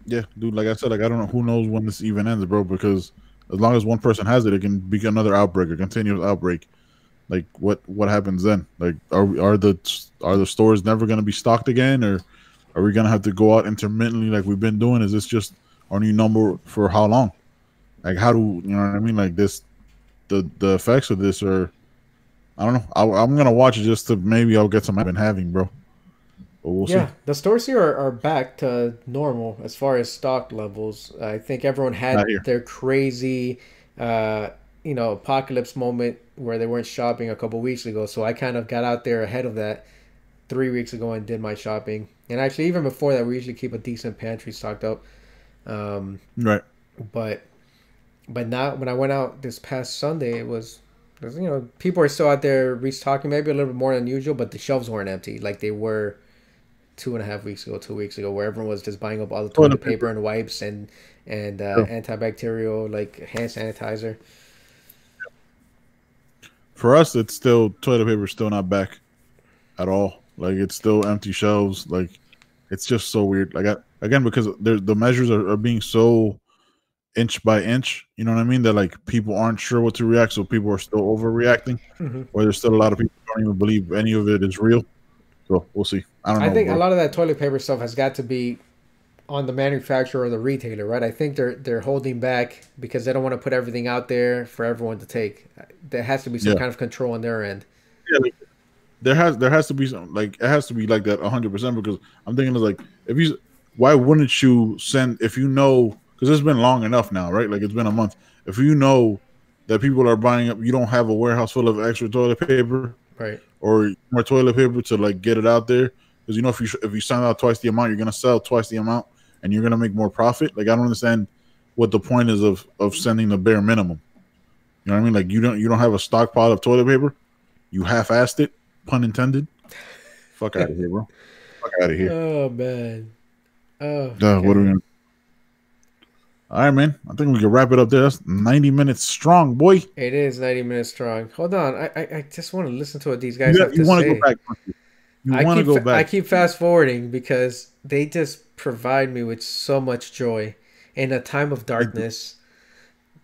Yeah, dude. Like I said, I don't know who knows when this even ends, bro. Because as long as one person has it can be another outbreak, a continuous outbreak. Like what happens then? Like are the stores never going to be stocked again, or are we going to have to go out intermittently like we've been doing? Is this just our new number for how long? Like how do you know what I mean? Like this, the effects of this are, I don't know. I'm gonna watch it just to maybe I'll get some I've been having, bro. But we'll see. The stores here are back to normal as far as stock levels. I think everyone had their crazy, apocalypse moment where they weren't shopping a couple weeks ago. So I kind of got out there ahead of that 3 weeks ago and did my shopping. And actually, even before that, we usually keep a decent pantry stocked up. Right. But now, when I went out this past Sunday, it was people are still out there restocking, maybe a little bit more than usual, but the shelves weren't empty like they were 2.5 weeks ago, 2 weeks ago, where everyone was just buying up all the toilet paper and wipes and antibacterial like hand sanitizer. For us, it's still toilet paper is still not back at all. Like it's still empty shelves. Like it's just so weird. Like again, because the measures are being so inch by inch. You know what I mean? That like people aren't sure what to react, so people are still overreacting. Or there's still a lot of people who don't even believe any of it is real. So we'll see. I don't know. I think bro. a lot of that toilet paper stuff has got to be on the manufacturer or the retailer, right? I think they're holding back because they don't want to put everything out there for everyone to take. There has to be some kind of control on their end. Yeah, like, there has to be some, like it has to be like that 100%, because I'm thinking like why wouldn't you send, if you know, because it's been long enough now, right? Like it's been a month. If you know that people are buying up, you don't have a warehouse full of extra toilet paper, right, or more toilet paper to like get it out there, because you know if you send out twice the amount, you're gonna sell twice the amount, and you're gonna make more profit. Like I don't understand what the point is of sending the bare minimum. You know what I mean? Like you don't have a stockpile of toilet paper. You half-assed it, pun intended. Fuck out of here, bro. Fuck out of here. Oh man. Oh. What are we gonna? All right, man. I think we can wrap it up there. That's 90 minutes strong, boy. It is 90 minutes strong. Hold on. I just want to listen to what these guys have to say. You want to go back. You want to go back. I keep fast forwarding because they just provide me with so much joy in a time of darkness.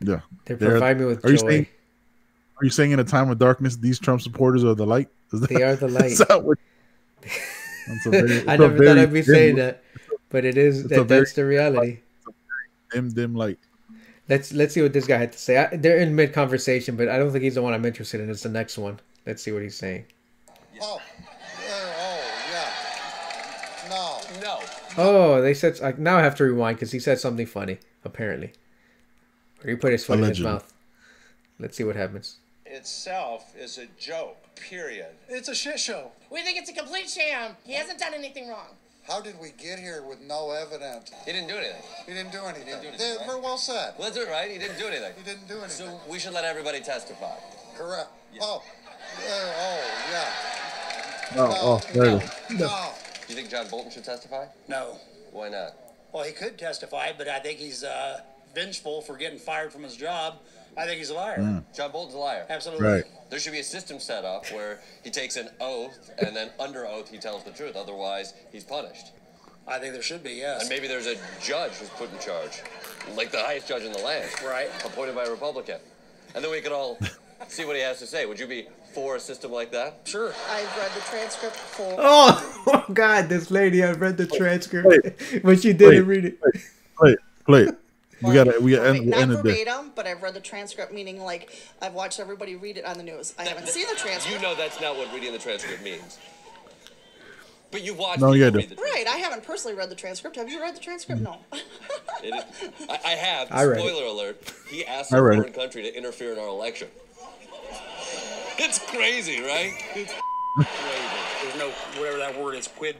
Yeah. They provide me with joy. Are you saying in a time of darkness, these Trump supporters are the light? They are the light. I never thought I'd be saying that, but it is. That's the reality. Dim light. Let's see what this guy had to say. They're in mid conversation, but I don't think he's the one I'm interested in. It's the next one. Let's see what he's saying. Oh yeah. No. Oh, they said. Now I have to rewind because he said something funny. Apparently, or he put his foot in his mouth. Let's see what happens. Itself is a joke, period. It's a shit show. We think it's a complete sham. He hasn't done anything wrong. How did we get here with no evidence? He didn't do anything. He didn't do anything. Very well said. Well, that's it, right? He didn't do anything. He didn't do anything. So we should let everybody testify. Correct. Yeah. Yeah. There you go. No. Do you think John Bolton should testify? No. Why not? Well, he could testify, but I think he's vengeful for getting fired from his job. I think he's a liar. John Bolton's a liar. Absolutely. Right. There should be a system set up where he takes an oath, and then under oath he tells the truth. Otherwise, he's punished. I think there should be, yes. And maybe there's a judge who's put in charge, like the highest judge in the land, right? Appointed by a Republican, and then we could all see what he has to say. Would you be for a system like that? Sure. I've read the transcript for. Oh God, this lady! I read the transcript, but she didn't read it. Play it. We got not end it there. verbatim, but I've read the transcript, meaning like I've watched everybody read it on the news. I haven't seen the transcript. You know that's not what reading the transcript means. But you watched. No, you read the right. I haven't personally read the transcript. Have you read the transcript? No. It is, I have. Spoiler alert. He asked a foreign country to interfere in our election. It's crazy, right? It's crazy. There's no, whatever that word is, quid.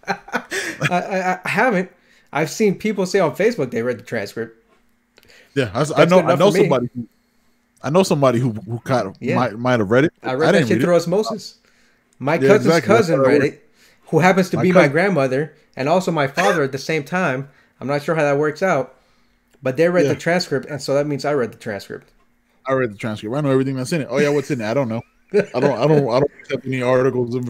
I haven't. I've seen people say on Facebook they read the transcript. Yeah, I know somebody. I know somebody who kind of might have read it. I read that shit through osmosis. My cousin's cousin read it, who happens to be my grandmother and also my father at the same time. I'm not sure how that works out, but they read the transcript, and so that means I read the transcript. I read the transcript. I know everything that's in it. Oh yeah, what's in it? I don't know. I don't accept any articles of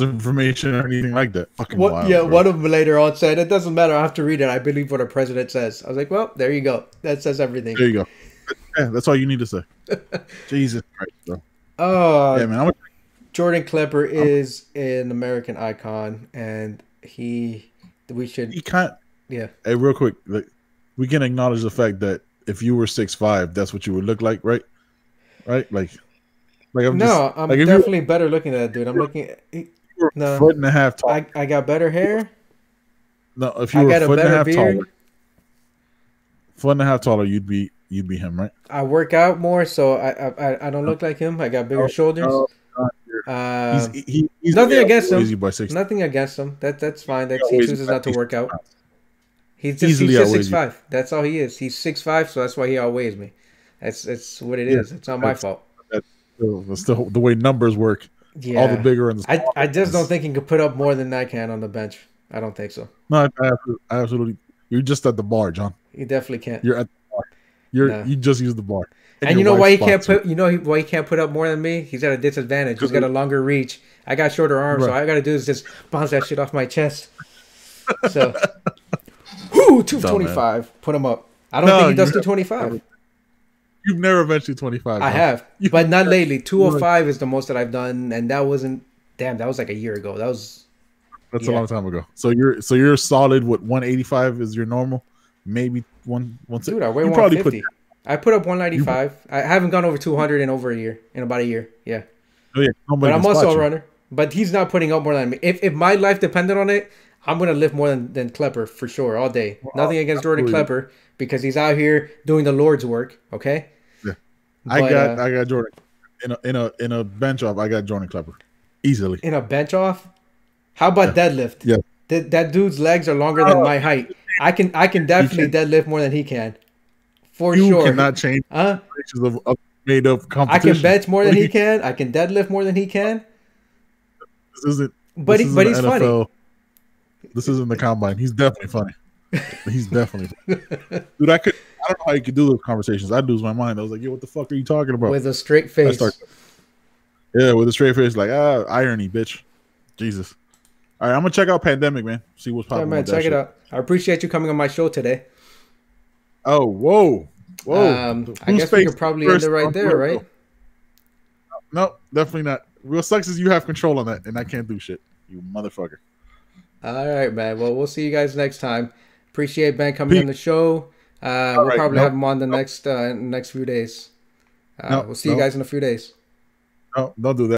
information or anything like that. Fucking wild. Yeah, bro. one of them later on said, "It doesn't matter. I have to read it. I believe what a president says." I was like, "Well, there you go. That says everything." There you go. Yeah, that's all you need to say. Jesus Christ, bro. Oh, yeah, man. Jordan Klepper is an American icon, and he can't. Yeah. Hey, real quick, like, we can acknowledge the fact that if you were 6'5", that's what you would look like, right? Right? Like I'm definitely better looking at that dude. I'm looking at a foot and a half tall. I got better hair. No, if you were a foot and a half taller, foot and a half taller, you'd be him, right? I work out more, so I don't look like him. I got bigger shoulders. He's nothing against him. Nothing against him. That's fine. He chooses not to work out. He's just 6'5". That's all he is. He's 6'5", so that's why he outweighs me. That's what it is. It's not my fault. That's still the way numbers work. Yeah. All the bigger and the smaller. I just don't think he could put up more than I can on the bench. I don't think so. No, I absolutely. You're just at the bar, John. You definitely can't. You're at the bar. You just use the bar. And you know why he can't put? You know why he can't put up more than me? He's at a disadvantage. He's got a longer reach. I got shorter arms, so all I got to do is just bounce that shit off my chest. So, 225. Put him up. I don't think he does 225. You've never mentioned 225. I have, but not lately. 205 is the most that I've done, and that wasn't. Damn, that was like a year ago. That's a long time ago. So you're solid. What 185 is your normal? Maybe one. Dude, I weigh 150. I put up 195. I haven't gone over 200 in over a year. In about a year. Yeah. Oh yeah. But I'm also a runner. But he's not putting up more than me. If my life depended on it, I'm gonna lift more than Klepper for sure all day. Nothing against Jordan Klepper because he's out here doing the Lord's work. Okay. Yeah. I got Jordan in a bench off. I got Jordan Klepper easily. In a bench off. How about deadlift? Yeah. That dude's legs are longer than my height. I can definitely deadlift more than he can. For sure. You cannot change of made up competition. I can bench more than he can. I can deadlift more than he can. This isn't. But he's NFL. Funny. This isn't the combine. He's definitely funny. He's definitely funny. Dude, I don't know how you could do those conversations. I'd lose my mind. I was like, yo, what the fuck are you talking about? With a straight face. Yeah, with a straight face, like irony, bitch. Jesus. All right, I'm gonna check out Pandemic, man. See what's popping. Yeah, man, check it out. I appreciate you coming on my show today. Oh, whoa. I guess we could probably end it right there, right? No, definitely not. Real sucks is you have control on that, and I can't do shit. You motherfucker. All right, man. Well, we'll see you guys next time. Appreciate Ben coming on the show. We'll probably have him on the next few days. We'll see you guys in a few days. No, don't do that.